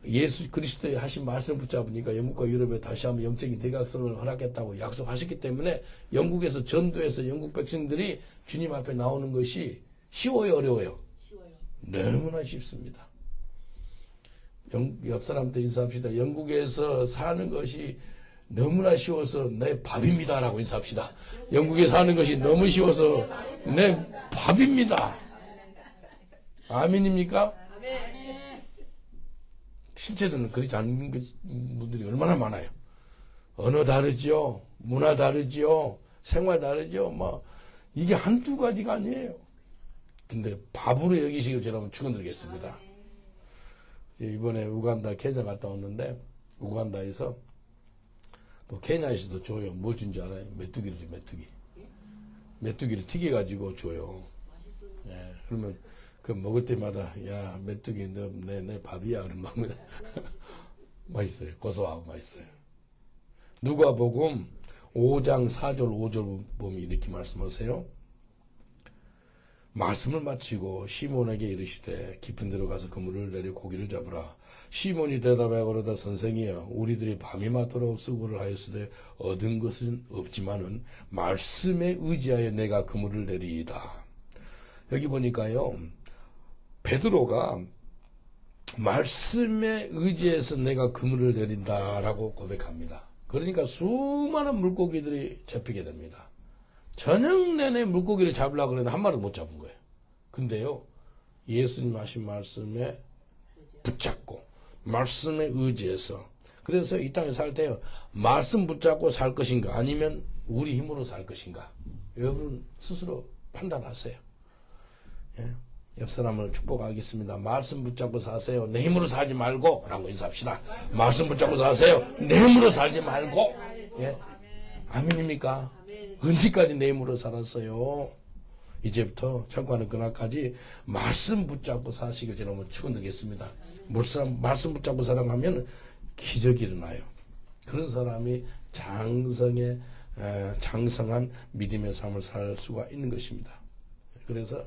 예수 그리스도의 하신 말씀 붙잡으니까 영국과 유럽에 다시 한번 영적인 대각성을 허락했다고 약속하셨기 때문에 영국에서 전도해서 영국 백성들이 주님 앞에 나오는 것이 쉬워요, 어려워요? 쉬워요. 너무나 쉽습니다. 옆 사람한테 인사합시다. 영국에서 사는 것이 너무나 쉬워서 내 밥입니다라고 인사합시다. 영국에 사는 것이 너무 쉬워서 내 밥입니다. 아멘입니까? 실제로는 그렇지 않은 분들이 얼마나 많아요. 언어 다르죠. 문화 다르죠. 생활 다르죠. 이게 한두 가지가 아니에요. 근데 밥으로 여기시길 제가 한번 축원드리겠습니다. 이번에 우간다, 케냐 갔다 왔는데 우간다에서 또 케냐에서도 줘요. 뭘 준 줄 알아요? 메뚜기를 줘, 메뚜기. 메뚜기를 튀겨가지고 줘요. 예, 그러면 그 먹을 때마다 야 메뚜기 너 내 밥이야 그러면 맛있어요. 고소하고 맛있어요. 누가복음 5장 4절 5절 보면 이렇게 말씀하세요. 말씀을 마치고 시몬에게 이르시되 깊은 데로 가서 그물을 내려 고기를 잡으라. 시몬이 대답하여 그러다 선생이여 우리들이 밤이 맞도록 수고를 하였으되 얻은 것은 없지만은 말씀에 의지하여 내가 그물을 내리이다. 여기 보니까요. 베드로가 말씀에 의지해서 내가 그물을 내린다라고 고백합니다. 그러니까 수많은 물고기들이 잡히게 됩니다. 저녁 내내 물고기를 잡으려고 그랬는데 한 마리도 못 잡은 거예요. 근데요, 예수님 하신 말씀에 붙잡고 말씀에 의지해서 그래서 이 땅에 살 때요, 말씀 붙잡고 살 것인가 아니면 우리 힘으로 살 것인가 여러분 스스로 판단하세요. 예? 옆 사람을 축복하겠습니다. 말씀 붙잡고 사세요. 내 힘으로 살지 말고 라고 인사합시다. 말씀 붙잡고 사세요. 내 힘으로 살지 말고. 예? 아멘입니까? 언제까지 내 힘으로 살았어요? 이제부터 천국하는 그날까지 말씀 붙잡고 사시길 제가 한번 축원드리겠습니다. 말씀 붙잡고 살아가면 기적이 일어나요. 그런 사람이 장성한 믿음의 삶을 살 수가 있는 것입니다. 그래서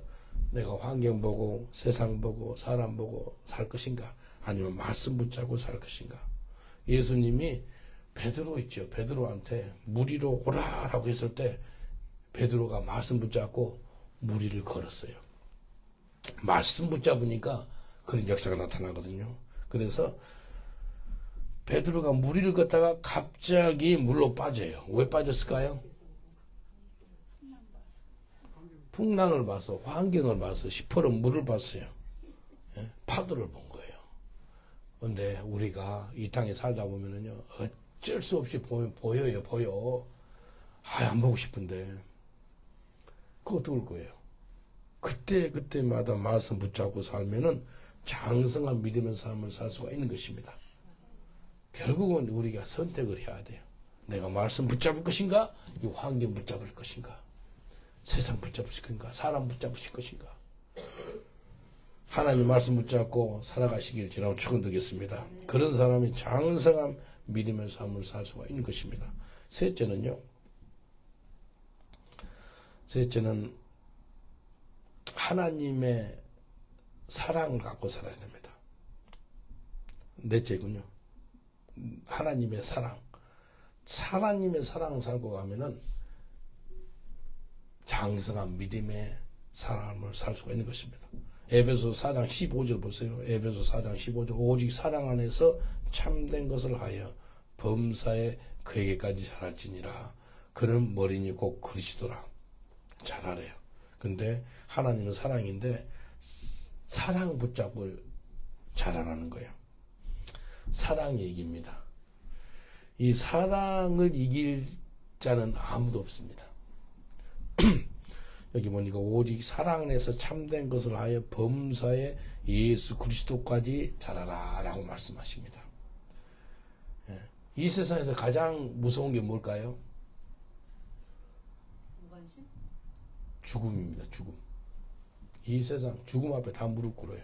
내가 환경 보고 세상 보고 사람 보고 살 것인가 아니면 말씀 붙잡고 살 것인가. 예수님이 베드로 있죠. 베드로한테 무리로 오라라고 했을 때 베드로가 말씀 붙잡고 무리를 걸었어요. 말씀 붙잡으니까 그런 역사가 나타나거든요. 그래서 베드로가 무리를 걷다가 갑자기 물로 빠져요. 왜 빠졌을까요? 풍랑을 봐서, 환경을 봐서, 시퍼런 물을 봤어요. 예? 파도를 본 거예요. 근데 우리가 이 땅에 살다 보면은요, 어쩔 수 없이 보여요. 안 보고 싶은데. 그거 어떡할 거예요? 그때마다 말씀 붙잡고 살면은 장성한 믿음의 삶을 살 수가 있는 것입니다. 결국은 우리가 선택을 해야 돼요. 내가 말씀 붙잡을 것인가? 이 환경 붙잡을 것인가? 세상 붙잡을 것인가? 사람 붙잡으실 것인가? 하나님 말씀 붙잡고 살아가시길 저는 축원드리겠습니다. 그런 사람이 장성한 믿음의 삶을 살 수가 있는 것입니다. 셋째는 하나님의 사랑을 갖고 살아야 됩니다. 넷째군요. 하나님의 사랑. 하나님의 사랑을 살고 가면은 장성한 믿음의 사람을 살 수가 있는 것입니다. 에베소 4장 15절 보세요. 에베소 4장 15절. 오직 사랑 안에서 참된 것을 하여 범사에 그에게까지 자랄지니라. 그는 머리니 곧 그리스도라. 잘하래요. 근데 하나님은 사랑인데 사랑 붙잡고 자라라는 거예요. 사랑이 이깁니다. 이 사랑을 이길 자는 아무도 없습니다. 여기 보니까 오직 사랑 안에서 참된 것을 하여 범사에 예수 그리스도까지 자라라 라고 말씀하십니다. 이 세상에서 가장 무서운 게 뭘까요? 죽음입니다. 죽음. 이 세상 죽음 앞에 다 무릎 꿇어요.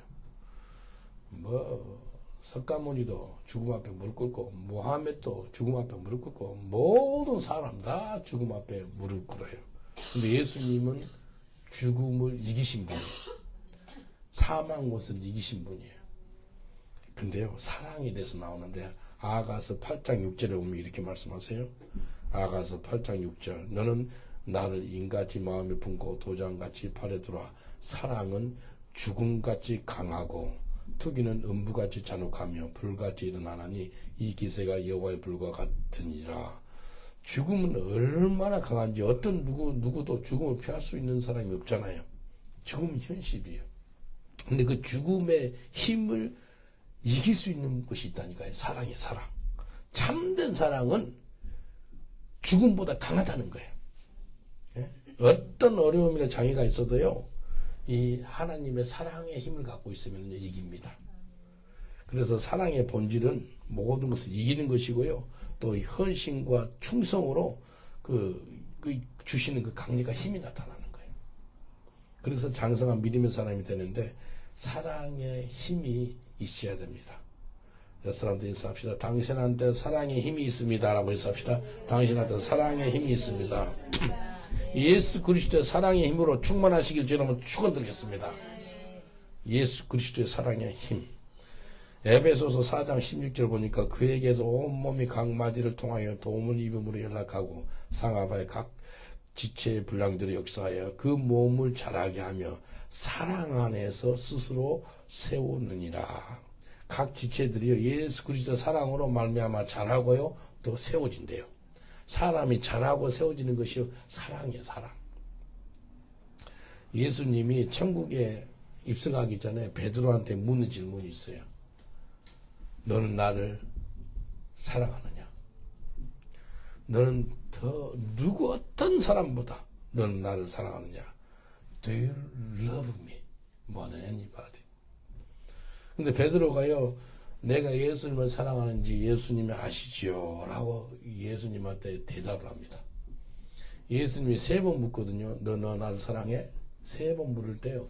석가모니도 죽음 앞에 무릎 꿇고, 모하메도 죽음 앞에 무릎 꿇고, 모든 사람 다 죽음 앞에 무릎 꿇어요. 근데 예수님은 죽음을 이기신 분이에요. 사망 못을 이기신 분이에요. 근데요, 사랑에 대해서 나오는데, 아가서 8장 6절에 보면 이렇게 말씀하세요. 아가서 8장 6절. 너는 나를 인같이 마음에 품고 도장같이 팔에 들어와. 사랑은 죽음같이 강하고 투기는 음부같이 잔혹하며 불같이 일어나나니 이 기세가 여호와의 불과 같으니라. 죽음은 얼마나 강한지 어떤 누구도 죽음을 피할 수 있는 사람이 없잖아요. 죽음은 현실이에요. 근데 그 죽음의 힘을 이길 수 있는 것이 있다니까요. 사랑이 사랑. 참된 사랑은 죽음보다 강하다는 거예요. 예? 어떤 어려움이나 장애가 있어도요, 이 하나님의 사랑의 힘을 갖고 있으면 이깁니다. 그래서 사랑의 본질은 모든 것을 이기는 것이고요, 또 헌신과 충성으로 주시는 그 강력한 힘이 나타나는 거예요. 그래서 장성한 믿음의 사람이 되는데 사랑의 힘이 있어야 됩니다. 여러분들 인사합시다. 당신한테 사랑의 힘이 있습니다. 라고 인사합시다. 당신한테 사랑의 힘이 있습니다. 예수 그리스도의 사랑의 힘으로 충만하시길 저는 축원드리겠습니다. 예수 그리스도의 사랑의 힘. 에베소서 4장 16절 보니까 그에게서 온몸이 각 마디를 통하여 도움을 입음으로 연락하고 상하바의 각 지체의 분량들을 역사하여 그 몸을 자라게 하며 사랑 안에서 스스로 세우느니라. 각 지체들이요 예수 그리스도 사랑으로 말미암아 자라고요 또 세워진대요. 사람이 자라고 세워지는 것이 사랑이에요. 사랑. 예수님이 천국에 입성하기 전에 베드로한테 묻는 질문이 있어요. 너는 나를 사랑하느냐? 너는 더 누구 어떤 사람보다 너는 나를 사랑하느냐? Do you love me more than anybody? 근데 베드로가요, 내가 예수님을 사랑하는지 예수님이 아시지요? 라고 예수님한테 대답을 합니다. 예수님이 3번 묻거든요. 너 나를 사랑해? 3번 물을 때요,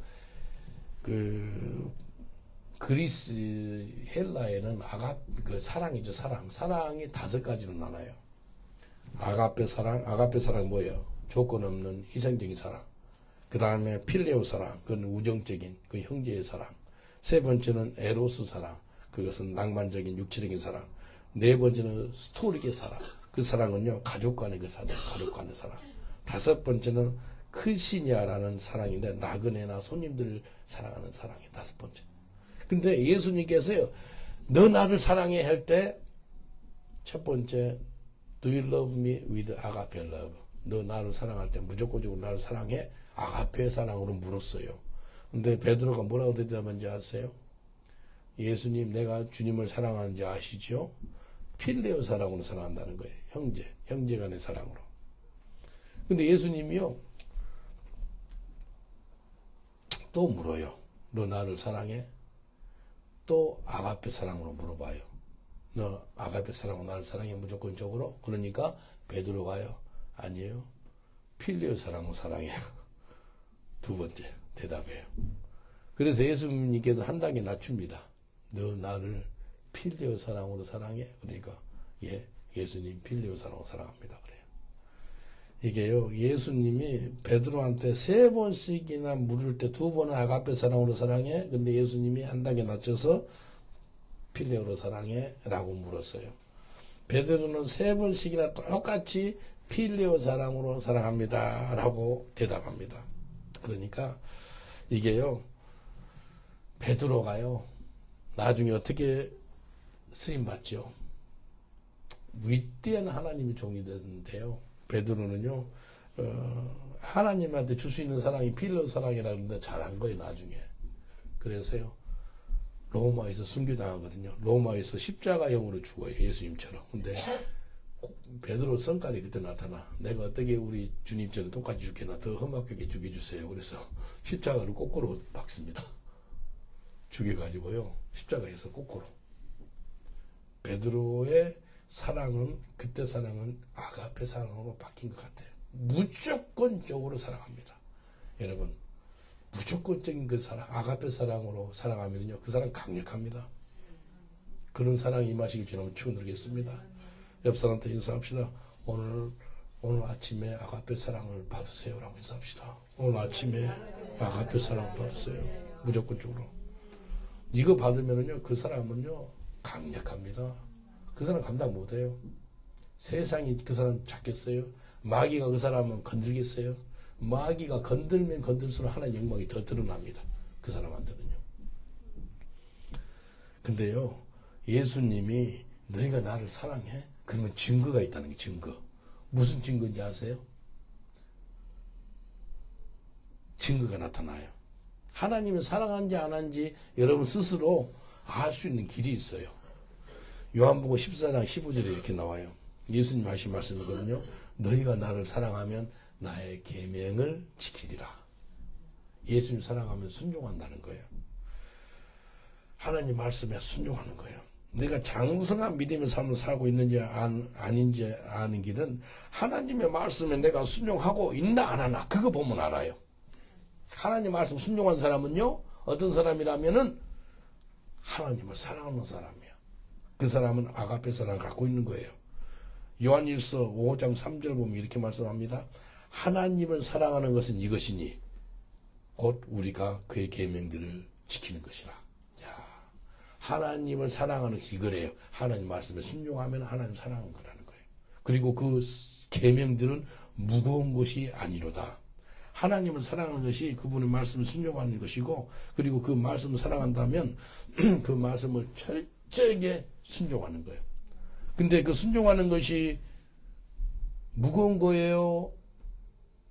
그리스 헬라에는 사랑이죠. 사랑이 5가지로 나눠요. 아가페 사랑 뭐예요? 조건 없는 희생적인 사랑. 그 다음에 필레오 사랑, 그건 우정적인 그 형제의 사랑. 3번째는 에로스 사랑, 그것은 낭만적인 육체적인 사랑. 네 번째는 스토릭의 사랑. 그 사랑은요, 가족 간의 그 사랑, 가족 간의 사랑. 다섯 번째는 크시니아라는 사랑인데, 나그네나 손님들을 사랑하는 사랑이 다섯 번째. 근데 예수님께서요, 너 나를 사랑해 할 때, 첫 번째, Do you love me with agape love? 너 나를 사랑할 때 무조건적으로 나를 사랑해? 아가페 사랑으로 물었어요. 근데 베드로가 뭐라고 대답한지 아세요? 예수님, 내가 주님을 사랑하는지 아시죠? 필레오 사랑으로 사랑한다는 거예요. 형제 간의 사랑으로. 근데 예수님이요, 또 물어요. 너 나를 사랑해? 또 아가페 사랑으로 물어봐요. 너 아가페 사랑으로 나를 사랑해? 무조건적으로? 그러니까 베드로가요, 아니에요. 필레오 사랑으로 사랑해요. 두 번째 대답이에요. 그래서 예수님께서 한 단계 낮춥니다. 너 나를 필레오 사랑으로 사랑해? 그러니까 예수님 필레오 사랑으로 사랑합니다. 그래요. 이게요, 예수님이 베드로한테 세 번씩이나 물을 때 두 번은 아가페 사랑으로 사랑해? 근데 예수님이 한 단계 낮춰서 필레오로 사랑해? 라고 물었어요. 베드로는 세 번씩이나 똑같이 필레오 사랑으로 사랑합니다. 라고 대답합니다. 그러니까 이게요, 베드로가요, 나중에 어떻게 쓰임받죠? 위대한 하나님의 종이 되는데요. 베드로는요, 하나님한테 줄 수 있는 사랑이 필레오 사랑이라는데 잘한 거예요, 나중에. 그래서요, 로마에서 순교당하거든요. 로마에서 십자가형으로 죽어요, 예수님처럼. 근데 베드로 성깔이 그때 나타나. 내가 어떻게 우리 주님처럼 똑같이 죽겠나, 더 험악하게 죽여주세요. 그래서 십자가를 거꾸로 박습니다. 죽여가지고요, 십자가에서 거꾸로. 베드로의 사랑은, 그때 사랑은 아가페 사랑으로 바뀐 것 같아요. 무조건적으로 사랑합니다. 여러분, 무조건적인 그 사랑, 아가페 사랑으로 사랑하면요, 그 사랑 강력합니다. 그런 사랑이 임하시길 주님 축원드리겠습니다. 옆 사람한테 인사합시다. 오늘 아침에 아가페 사랑을 받으세요라고 인사합시다. 오늘 아침에 아가페 사랑을 받으세요. 무조건적으로. 이거 받으면은요, 그 사람은요, 강력합니다. 그 사람 감당 못해요. 세상이 그 사람 잡겠어요? 마귀가 그 사람은 건들겠어요? 마귀가 건들면 건들수록 하나님의 영광이 더 드러납니다. 그 사람한테는요. 근데요, 예수님이 너희가 나를 사랑해? 그러면 증거가 있다는 게 증거. 무슨 증거인지 아세요? 증거가 나타나요. 하나님을 사랑하는지 안 하는지 여러분 스스로 알 수 있는 길이 있어요. 요한복음 14장 15절에 이렇게 나와요. 예수님 하신 말씀이거든요. 너희가 나를 사랑하면 나의 계명을 지키리라. 예수님 사랑하면 순종한다는 거예요. 하나님 말씀에 순종하는 거예요. 내가 장성한 믿음의 삶을 살고 있는지 아닌지 아는 길은 하나님의 말씀에 내가 순종하고 있나 안 하나, 그거 보면 알아요. 하나님 말씀 순종한 사람은요, 어떤 사람이라면은 하나님을 사랑하는 사람이에요. 그 사람은 아가페 사랑을 갖고 있는 거예요. 요한일서 5장 3절 보면 이렇게 말씀합니다. 하나님을 사랑하는 것은 이것이니 곧 우리가 그의 계명들을 지키는 것이라. 자, 하나님을 사랑하는 이거래요. 하나님 말씀에 순종하면 하나님 사랑하는 거라는 거예요. 그리고 그 계명들은 무거운 것이 아니로다. 하나님을 사랑하는 것이 그분의 말씀을 순종하는 것이고, 그리고 그 말씀을 사랑한다면 그 말씀을 철저하게 순종하는 거예요. 근데 그 순종하는 것이 무거운 거예요?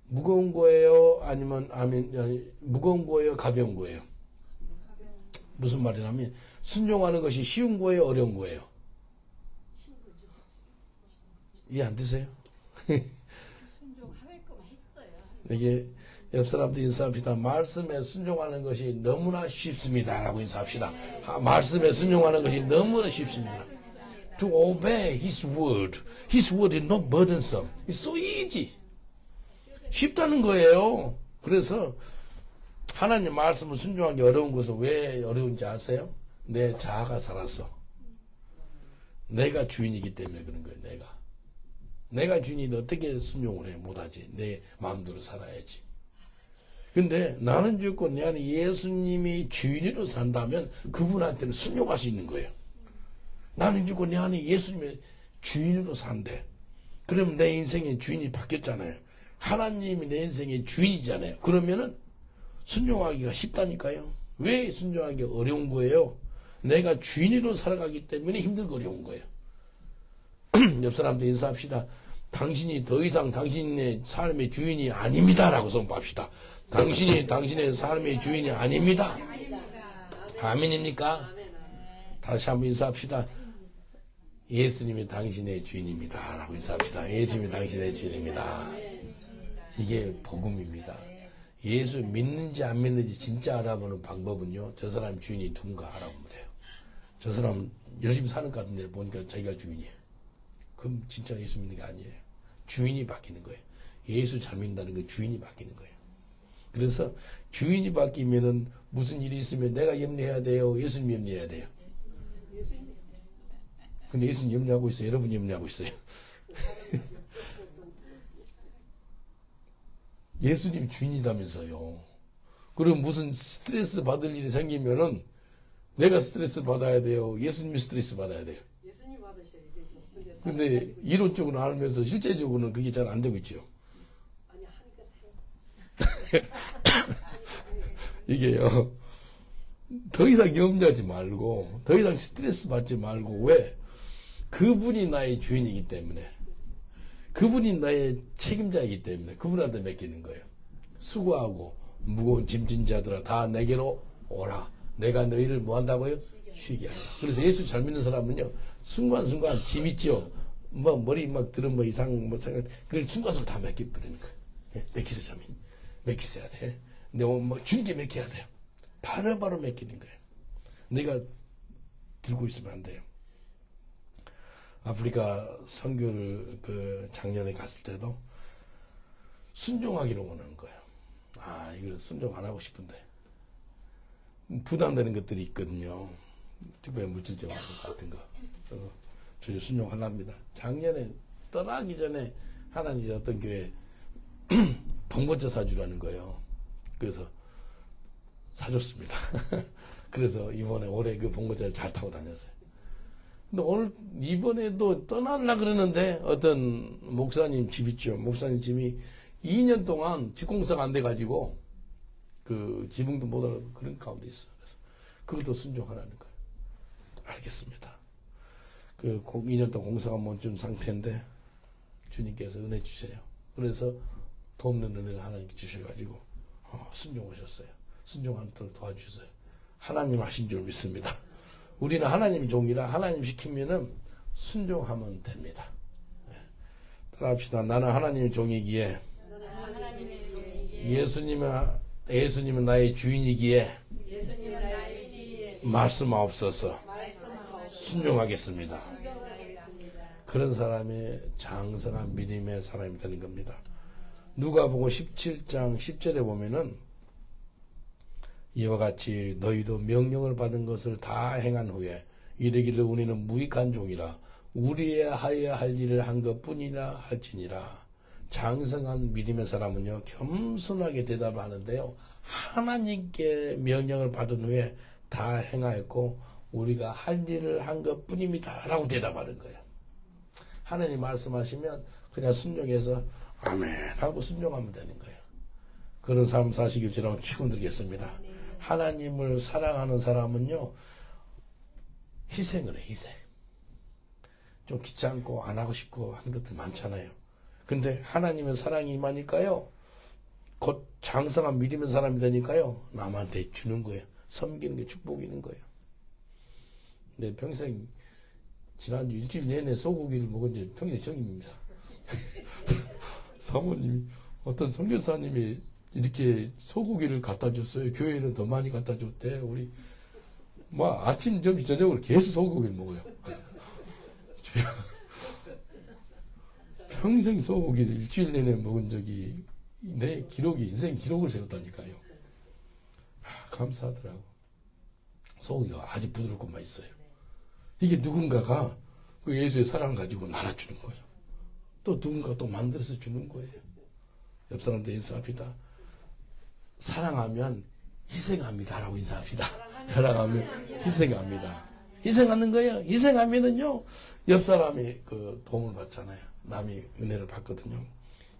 무거운 거예요? 아니면 무거운 거예요? 가벼운 거예요? 무슨 말이냐면 순종하는 것이 쉬운 거예요? 어려운 거예요? 이해 안 되세요? 순종할 거만 했어요. 이게 옆 사람도 인사합시다. 말씀에 순종하는 것이 너무나 쉽습니다. 라고 인사합시다. 말씀에 순종하는 것이 너무나 쉽습니다. To obey His word. His word is not burdensome. It's so easy. 쉽다는 거예요. 그래서 하나님 말씀을 순종하기 어려운 것은 왜 어려운지 아세요? 내 자아가 살았어. 내가 주인이기 때문에 그런 거예요. 내가 주인인데 어떻게 순종을 해? 못하지. 내 마음대로 살아야지. 근데 나는 죽고 내 안에 예수님이 주인으로 산다면 그분한테는 순종할 수 있는 거예요. 나는 죽고 내 안에 예수님의 주인으로 산대. 그러면 내 인생의 주인이 바뀌었잖아요. 하나님이 내 인생의 주인이잖아요. 그러면은 순종하기가 쉽다니까요. 왜 순종하기가 어려운 거예요? 내가 주인으로 살아가기 때문에 힘들고 어려운 거예요. 옆 사람도 인사합시다. 당신이 더 이상 당신의 삶의 주인이 아닙니다. 라고 선포합시다. 당신이 당신의 삶의 주인이 아닙니다. 아멘입니까? 다시 한번 인사합시다. 예수님이 당신의 주인입니다. 라고 인사합시다. 예수님이 당신의 주인입니다. 이게 복음입니다. 예수 믿는지 안 믿는지 진짜 알아보는 방법은요, 저 사람 주인이 누군가 알아보면 돼요. 저 사람 열심히 사는 것 같은데 보니까 자기가 주인이에요. 그럼 진짜 예수 믿는 게 아니에요. 주인이 바뀌는 거예요. 예수 잘 믿는다는 건 주인이 바뀌는 거예요. 그래서 주인이 바뀌면은 무슨 일이 있으면 내가 염려해야 돼요? 예수님 염려해야 돼요? 근데 예수님 염려하고 있어요? 여러분 염려하고 있어요? 예수님 주인이다면서요. 그럼 무슨 스트레스 받을 일이 생기면은 내가 스트레스 받아야 돼요? 예수님이 스트레스 받아야 돼요? 예수님 받으셔야 되죠. 근데 이론적으로 알면서 실제적으로는 그게 잘 안 되고 있죠. 아니 하니까 이게요. 더 이상 염려하지 말고 더 이상 스트레스 받지 말고 왜? 그분이 나의 주인이기 때문에 그분이 나의 책임자이기 때문에 그분한테 맡기는 거예요. 수고하고 무거운 짐진 자들아 다 내게로 오라. 내가 너희를 뭐 한다고요? 쉬게 하라. 그래서 예수 잘 믿는 사람은요, 순간순간 짐 있죠? 뭐 머리 막 들은 뭐 이상 뭐 생각, 그걸 순간순간 다 맡겨버리는 거예요. 맡기세요, 자매. 맡기셔야 돼. 근데 뭐 주님께 맡겨야 돼요. 바로바로 맡기는 거예요. 내가 들고 있으면 안 돼요. 아프리카 선교를 작년에 갔을 때도 순종하기를 원하는 거예요. 아, 이거 순종 안 하고 싶은데. 부담되는 것들이 있거든요. 특별히 물질적 같은 거. 그래서 저희 순종하랍니다. 작년에 떠나기 전에 하나님이 어떤 교회 봉고차 사주라는 거예요. 그래서 사줬습니다. 그래서 올해 그 봉고차를 잘 타고 다녔어요. 근데 이번에도 떠나려고 그러는데 어떤 목사님 집 있죠. 목사님 집이 2년 동안 집공사가 안 돼가지고 지붕도 못 알아보고 그런 가운데 있어. 그래서 그것도 순종하라는 거예요. 알겠습니다. 2년 동안 공사가 멈춘 상태인데 주님께서 은혜 주세요. 그래서 돕는 은혜를 하나님께 주셔가지고 순종하셨어요. 순종하는 걸 도와주세요. 하나님 하신 줄 믿습니다. 우리는 하나님 종이라 하나님 시키면은 순종하면 됩니다. 따라합시다. 나는 하나님의 종이기에 예수님은 나의 주인이기에 말씀하옵소서. 순종하겠습니다. 그런 사람이 장성한 믿음의 사람이 되는 겁니다. 누가복음 17장 10절에 보면은 이와 같이 너희도 명령을 받은 것을 다 행한 후에 이르기를 우리는 무익한 종이라 우리의 하여야 할 일을 한 것뿐이라 할지니라. 장성한 믿음의 사람은요, 겸손하게 대답을 하는데요, 하나님께 명령을 받은 후에 다 행하였고 우리가 할 일을 한 것뿐입니다 라고 대답하는 거예요. 하나님 말씀하시면 그냥 순종해서 아멘 하고 순종하면 되는 거예요. 그런 삶 사시길 저라고 축원드리겠습니다. 하나님을 사랑하는 사람은요, 희생을 해, 희생. 좀 귀찮고 안 하고 싶고 하는 것들 많잖아요. 근데 하나님의 사랑이 임하니까요, 곧 장성한 믿음의 사람이 되니까요, 남한테 주는 거예요. 섬기는 게 축복이는 거예요. 내 평생, 지난주 일주일 내내 소고기를 먹은 지 평생 처음입니다. 사모님이, 어떤 선교사님이 이렇게 소고기를 갖다 줬어요. 교회는 더 많이 갖다 줬대. 우리, 아침, 점심, 저녁을 계속 소고기를 먹어요. 평생 소고기를 일주일 내내 먹은 적이 내 인생 기록을 세웠다니까요. 감사하더라고. 소고기가 아주 부드럽고 맛있어요. 이게 누군가가 그 예수의 사랑을 가지고 나눠주는 거예요. 또 누군가 또 만들어서 주는 거예요. 옆 사람들 인사합시다. 사랑하면 희생합니다 라고 인사합시다. 사랑하면 희생합니다. 희생하는 거예요. 희생하면은요, 옆 사람이 그 도움을 받잖아요. 남이 은혜를 받거든요.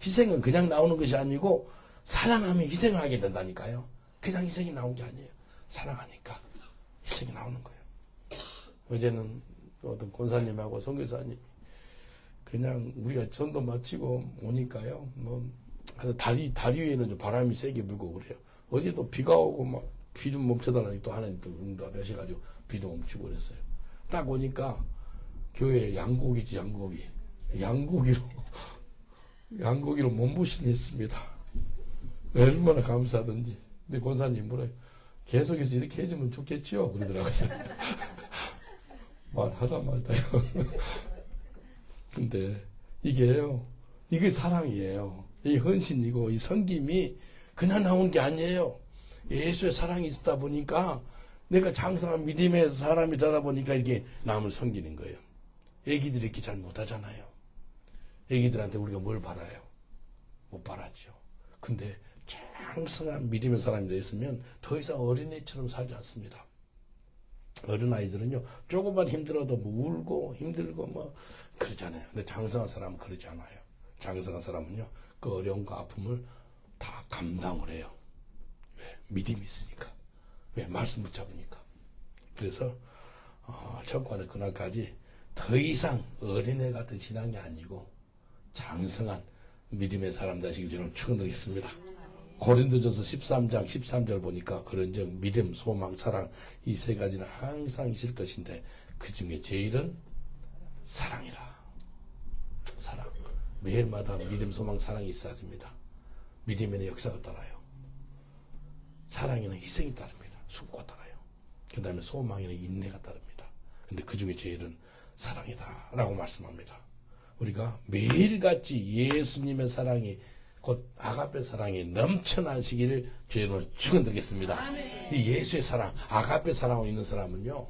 희생은 그냥 나오는 것이 아니고, 사랑하면 희생을 하게 된다니까요. 그냥 희생이 나온 게 아니에요. 사랑하니까 희생이 나오는 거예요. 어제는 어떤 권사님하고 선교사님이 그냥 우리가 전도 마치고 오니까요, 다리 위에는 좀 바람이 세게 불고 그래요. 어제도 비가 오고 막 비 좀 멈춰달라니 또 하나님 또 응답하셔가지고 비도 멈추고 그랬어요. 딱 오니까 교회에 양고기지, 양고기. 양고기로 몸보신이 했습니다. 얼마나 감사하던지. 근데 권사님 뭐래요? 계속해서 이렇게 해주면 좋겠지요? 그러더라고요. 말하다 말다요. 근데 이게 사랑이에요. 이 헌신이고 이 섬김이 그냥 나온 게 아니에요. 예수의 사랑이 있다 보니까 내가 장성한 믿음의 사람이 되다 보니까 이렇게 남을 섬기는 거예요. 애기들이 이렇게 잘 못하잖아요. 애기들한테 우리가 뭘 바라요? 못 바라죠. 근데 장성한 믿음의 사람이 되었으면 더 이상 어린애처럼 살지 않습니다. 어린아이들은요, 조금만 힘들어도 뭐 울고 힘들고 뭐 그러잖아요. 근데 장성한 사람은 그러지 않아요. 장성한 사람은요, 그 어려움과 아픔을 다 감당을 해요. 왜? 믿음이 있으니까. 왜? 말씀 붙잡으니까. 그래서 천국하는 그날까지 더 이상 어린애 같은 신앙이 아니고 장성한 믿음의 사람 되시길 저는 축원드리겠습니다. 고린도전서 13장 13절 보니까 그런즉 믿음, 소망, 사랑 이 세 가지는 항상 있을 것인데 그 중에 제일은 사랑이라. 사랑. 매일마다 믿음, 소망, 사랑이 있어야 됩니다. 믿음에는 역사가 따라요. 사랑에는 희생이 따릅니다. 수고가 따라요. 그 다음에 소망에는 인내가 따릅니다. 근데 그 중에 제일은 사랑이다 라고 말씀합니다. 우리가 매일같이 예수님의 사랑이 곧 아가페 사랑이 넘쳐나시기를 주님을 축원드리겠습니다. 이 예수의 사랑, 아가페 사랑으로 있는 사람은요,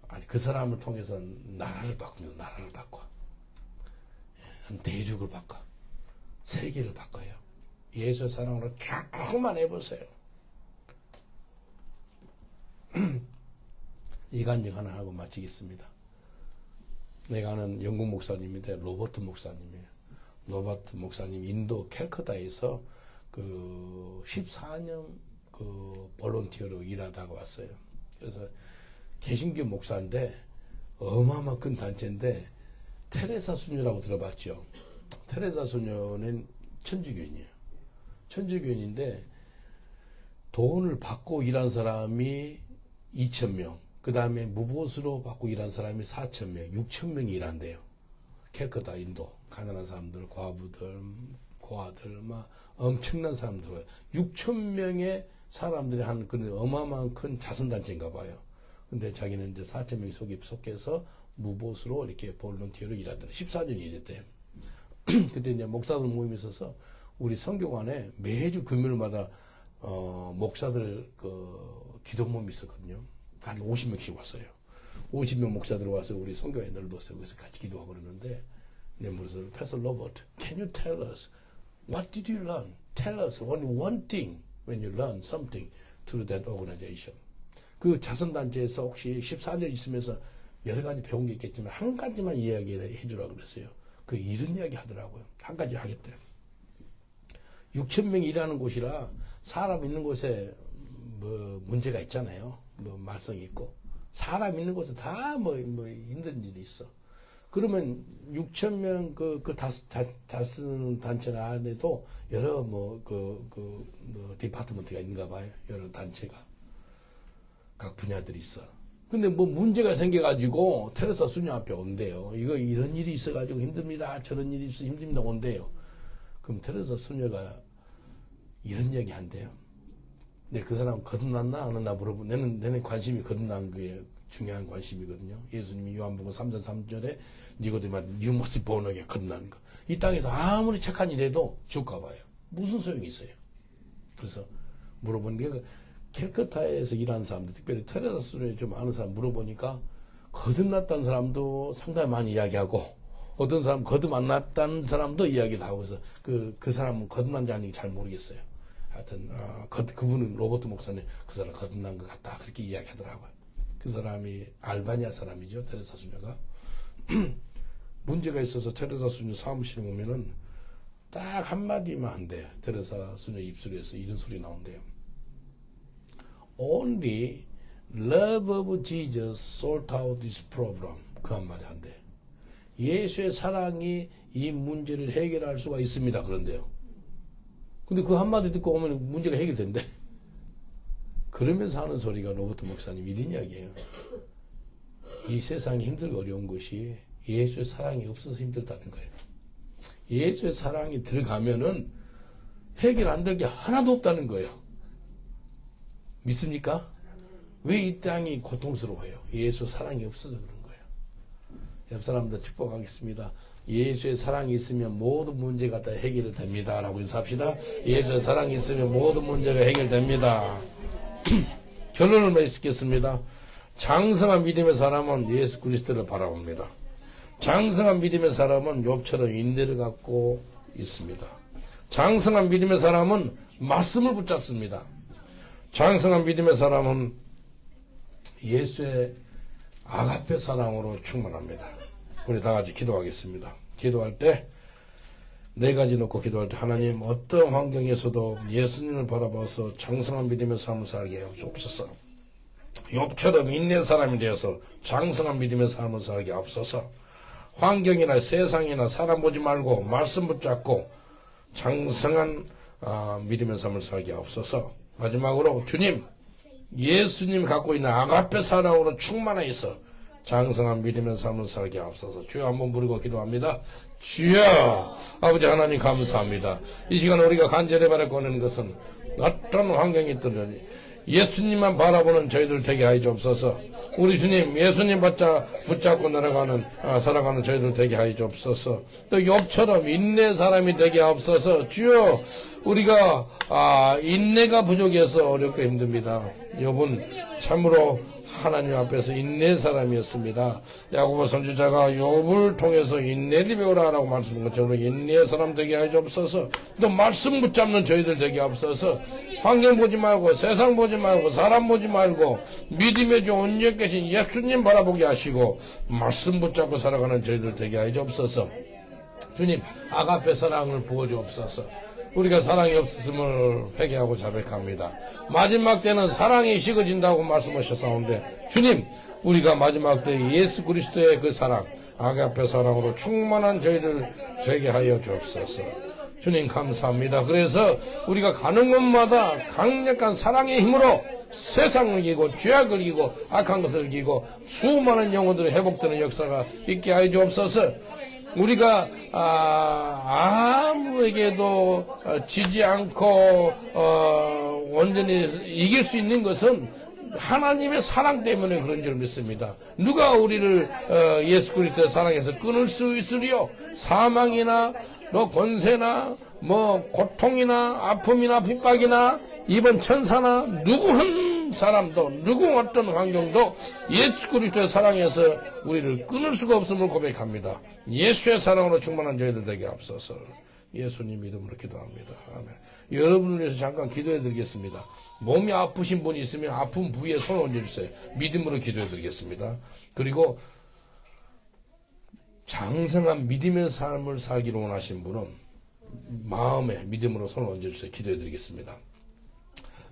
아니 그 사람을 통해서 나라를 바꿉니다. 나라를 바꿔, 대륙을 바꿔, 세계를 바꿔요. 예수의 사랑으로 쭉만 해보세요. 이 간증 하나 하고 마치겠습니다. 내가 아는 영국 목사님인데 로버트 목사님이에요. 로버트 목사님 인도 캘커타에서 그 14년 그 볼런티어로 일하다가 왔어요. 그래서 개신교 목사인데 어마어마한 큰 단체인데 테레사 수녀라고 들어봤죠. 테레사 수녀는 천주교인이에요. 천주교인인데 돈을 받고 일한 사람이 2,000명, 그 다음에 무보수로 받고 일한 사람이 4,000명, 6,000명이 일한대요. 캘커타 인도 가난한 사람들, 과부들, 고아들, 막 엄청난 사람들, 6,000명의 사람들이 한 그런 어마어마한 큰 자선단체인가 봐요. 근데 자기는 이제 4,000명이 속해서 무보수로 이렇게 볼런티어로 일하더라. 14년 일했대요. 그때 이제 목사들 모임이 있어서 우리 선교관에 매주 금요일마다 목사들 그 기도 모임이 있었거든요. 한 50명씩 왔어요. 50명 목사들 와서 우리 선교회 넓었어요. 그래서 같이 기도하고 그러는데 내 물어서 Pastor Robert, can you tell us what did you learn? Tell us only one thing when you learn something through that organization. 그 자선단체에서 혹시 14년 있으면서 여러 가지 배운 게 있겠지만 한 가지만 이야기를 해주라고 그랬어요. 그 이런 이야기 하더라고요. 한 가지 하겠대. 6,000명이 일하는 곳이라 사람 있는 곳에 뭐 문제가 있잖아요. 뭐 말썽이 있고 사람 있는 곳에 다 뭐 힘든 일이 있어. 그러면 6,000명 그 자선 단체 안에도 여러 뭐 디파트먼트가 있는가 봐요. 여러 단체가 각 분야들이 있어. 근데 뭐 문제가 생겨가지고 테레사 수녀 앞에 온대요. 이런 일이 있어가지고 힘듭니다. 저런 일이 있어 힘듭니다. 온대요. 그럼 테레사 수녀가 이런 얘기 한대요. 근데 그 사람 거듭났나 안 했나 물어보면 내는 관심이 거듭난 게 중요한 관심이거든요. 예수님이 요한복음 3장 3절에 니고데모 you must be born again 거듭나는 거. 이 땅에서 아무리 착한 일 해도 죽가 봐요. 무슨 소용이 있어요. 그래서 물어보는 게 캘커타에서 일하는 사람들, 특별히 테레사 수녀 좀 아는 사람 물어보니까 거듭났다는 사람도 상당히 많이 이야기하고 어떤 사람 거듭 안 났다는 사람도 이야기를 하고 그래서 그 사람은 거듭난지 아닌지 잘 모르겠어요. 하여튼 그분은 로버트 목사님 그 사람 거듭난 것 같다 그렇게 이야기하더라고요. 그 사람이 알바니아 사람이죠. 테레사 수녀가. 문제가 있어서 테레사 수녀 사무실에 오면은 딱 한마디만 한대요. 테레사 수녀 입술에서 이런 소리 나온대요. Only love of Jesus sort out this problem. 그 한마디 한대. 예수의 사랑이 이 문제를 해결할 수가 있습니다. 그런데요. 근데 그 한마디 듣고 오면 문제가 해결된대. 그러면서 하는 소리가 로버트 목사님 이런 이야기예요. 이 세상이 힘들고 어려운 것이 예수의 사랑이 없어서 힘들다는 거예요. 예수의 사랑이 들어가면은 해결 안 될 게 하나도 없다는 거예요. 믿습니까? 왜 이 땅이 고통스러워요? 예수 사랑이 없어서 그런 거예요. 옆 사람들 축복하겠습니다. 예수의 사랑이 있으면 모든 문제가 다 해결됩니다. 라고 인사합시다. 예수의 사랑이 있으면 모든 문제가 해결됩니다. 결론을 맺겠습니다. 장성한 믿음의 사람은 예수 그리스도를 바라봅니다. 장성한 믿음의 사람은 욥처럼 인내를 갖고 있습니다. 장성한 믿음의 사람은 말씀을 붙잡습니다. 장성한 믿음의 사람은 예수의 아가페 사랑으로 충만합니다. 우리 다 같이 기도하겠습니다. 기도할 때 네 가지 놓고 기도할 때 하나님 어떤 환경에서도 예수님을 바라봐서 장성한 믿음의 삶을 살게 하옵소서. 욥처럼 인내 사람이 되어서 장성한 믿음의 삶을 살게 하옵소서. 환경이나 세상이나 사람 보지 말고 말씀 붙잡고 장성한 믿음의 삶을 살게 하옵소서. 마지막으로 주님, 예수님 갖고 있는 아가페 사랑으로 충만해 있어 장성한 믿음의 삶을 살게 하옵소서. 주여 한번 부르고 기도합니다. 주여, 아버지 하나님 감사합니다. 이 시간 우리가 간절히 바라 꺼내는 것은 어떤 환경이 있든지 예수님만 바라보는 저희들 되게 하여 주옵소서. 우리 주님, 예수님 붙잡고 살아가는 저희들 되게 하여 주옵소서. 또 욥처럼 인내 사람이 되게 하옵소서. 주여, 우리가 인내가 부족해서 어렵고 힘듭니다. 욥은 참으로 하나님 앞에서 인내 사람이었습니다. 야고보 선지자가 욥을 통해서 인내를 배우라라고 말씀한 것처럼 인내 사람 되게 하여 주옵소서. 또 말씀 붙잡는 저희들 되게 하옵소서. 환경 보지 말고 세상 보지 말고 사람 보지 말고 믿음의 주 온전히 계신 예수님 바라보게 하시고 말씀 붙잡고 살아가는 저희들 되게 하여 주옵소서. 주님, 아가페 사랑을 부어주옵소서. 우리가 사랑이 없었음을 회개하고 자백합니다. 마지막 때는 사랑이 식어진다고 말씀하셨사온데 주님, 우리가 마지막 때 예수 그리스도의 그 사랑, 아가페 사랑으로 충만한 저희들 되게 하여 주옵소서. 주님 감사합니다. 그래서 우리가 가는 곳마다 강력한 사랑의 힘으로 세상을 이기고 죄악을 이기고 악한 것을 이기고 수많은 영혼들의 회복되는 역사가 있게 하여 주옵소서. 우리가 아무에게도 지지 않고 온전히 이길 수 있는 것은 하나님의 사랑 때문에 그런 줄 믿습니다. 누가 우리를 예수 그리스도의 사랑에서 끊을 수 있으리요? 사망이나 권세나 고통이나 아픔이나 핍박이나 이번 천사나 누구 한 사람도 누구 어떤 환경도 예수 그리스도의 사랑에서 우리를 끊을 수가 없음을 고백합니다. 예수의 사랑으로 충만한 저희들 되게 앞서서 예수님 이름으로 기도합니다. 아멘. 여러분을 위해서 잠깐 기도해 드리겠습니다. 몸이 아프신 분이 있으면 아픈 부위에 손을 얹어주세요. 믿음으로 기도해 드리겠습니다. 그리고 장성한 믿음의 삶을 살기를 원하신 분은 마음에 믿음으로 손을 얹어주세요. 기도해 드리겠습니다.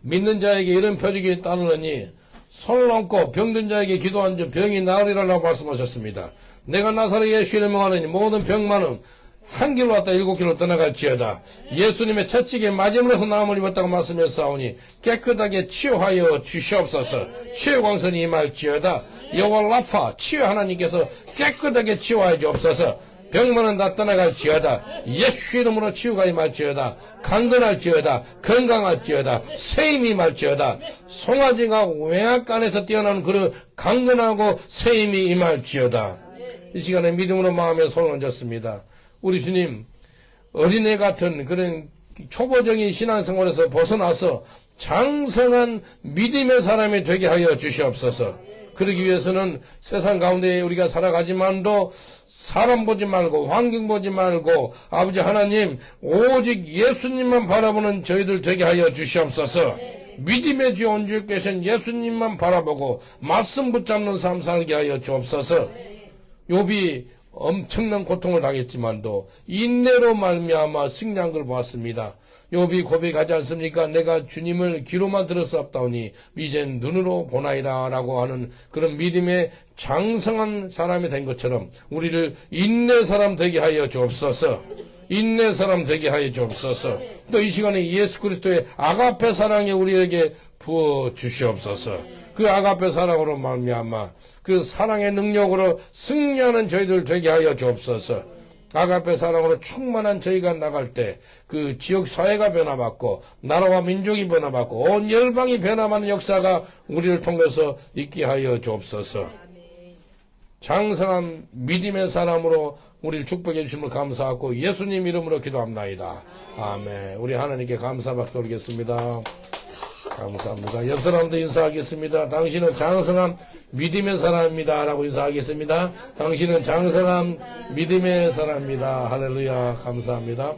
믿는 자에게 이런 표적이 따르느니 손을 얹고 병든 자에게 기도한 즉 병이 나으리라고 말씀하셨습니다. 내가 나사렛 예수 이름으로 명하노니 모든 병만은 한 길로 왔다 7길로 떠나갈지어다. 예수님의 채찍에 맞음으로서 나음을 입었다고 말씀했사오니 깨끗하게 치유하여 주시옵소서. 치유 광선이 임할지어다. 여호와 라파 치유 하나님께서 깨끗하게 치유하여 주옵소서. 병만은 다 떠나갈지어다. 예수 이름으로 치유가 임할지어다. 강건할지어다. 건강할지어다. 새 힘이 임할지어다. 송아지가 외양간에서 뛰어나는 그런 강건하고 새 힘이 임할지어다. 이 시간에 믿음으로 마음에 손을 얹었습니다. 우리 주님, 어린애 같은 그런 초보적인 신앙생활에서 벗어나서 장성한 믿음의 사람이 되게 하여 주시옵소서. 그러기 위해서는 세상 가운데 우리가 살아가지만도 사람 보지 말고 환경 보지 말고 아버지 하나님 오직 예수님만 바라보는 저희들 되게 하여 주시옵소서. 믿음의 주 온주 계신 예수님만 바라보고 말씀 붙잡는 삶 살게 하여 주옵소서. 욥이 엄청난 고통을 당했지만도 인내로 말미암아 승리한 걸 보았습니다. 욥이 고백하지 않습니까? 내가 주님을 귀로만 들었사옵다오니 이젠 눈으로 보나이다 라고 하는 그런 믿음의 장성한 사람이 된 것처럼 우리를 인내 사람 되게 하여 주옵소서. 인내 사람 되게 하여 주옵소서. 또 이 시간에 예수 그리스도의 아가페 사랑이 우리에게 부어 주시옵소서. 그 아가페 사랑으로 말미암아 그 사랑의 능력으로 승리하는 저희들 되게 하여 주옵소서. 아가페 사랑으로 충만한 저희가 나갈 때 그 지역 사회가 변화받고 나라와 민족이 변화받고 온 열방이 변화하는 역사가 우리를 통해서 있게 하여 주옵소서. 장성한 믿음의 사람으로 우리를 축복해 주심을 감사하고 예수님 이름으로 기도합나이다. 아멘. 우리 하나님께 감사받게 돌리겠습니다. 감사합니다. 옆 사람도 인사하겠습니다. 당신은 장성한 믿음의 사람입니다. 라고 인사하겠습니다. 당신은 장성한 믿음의 사람입니다. 할렐루야. 감사합니다.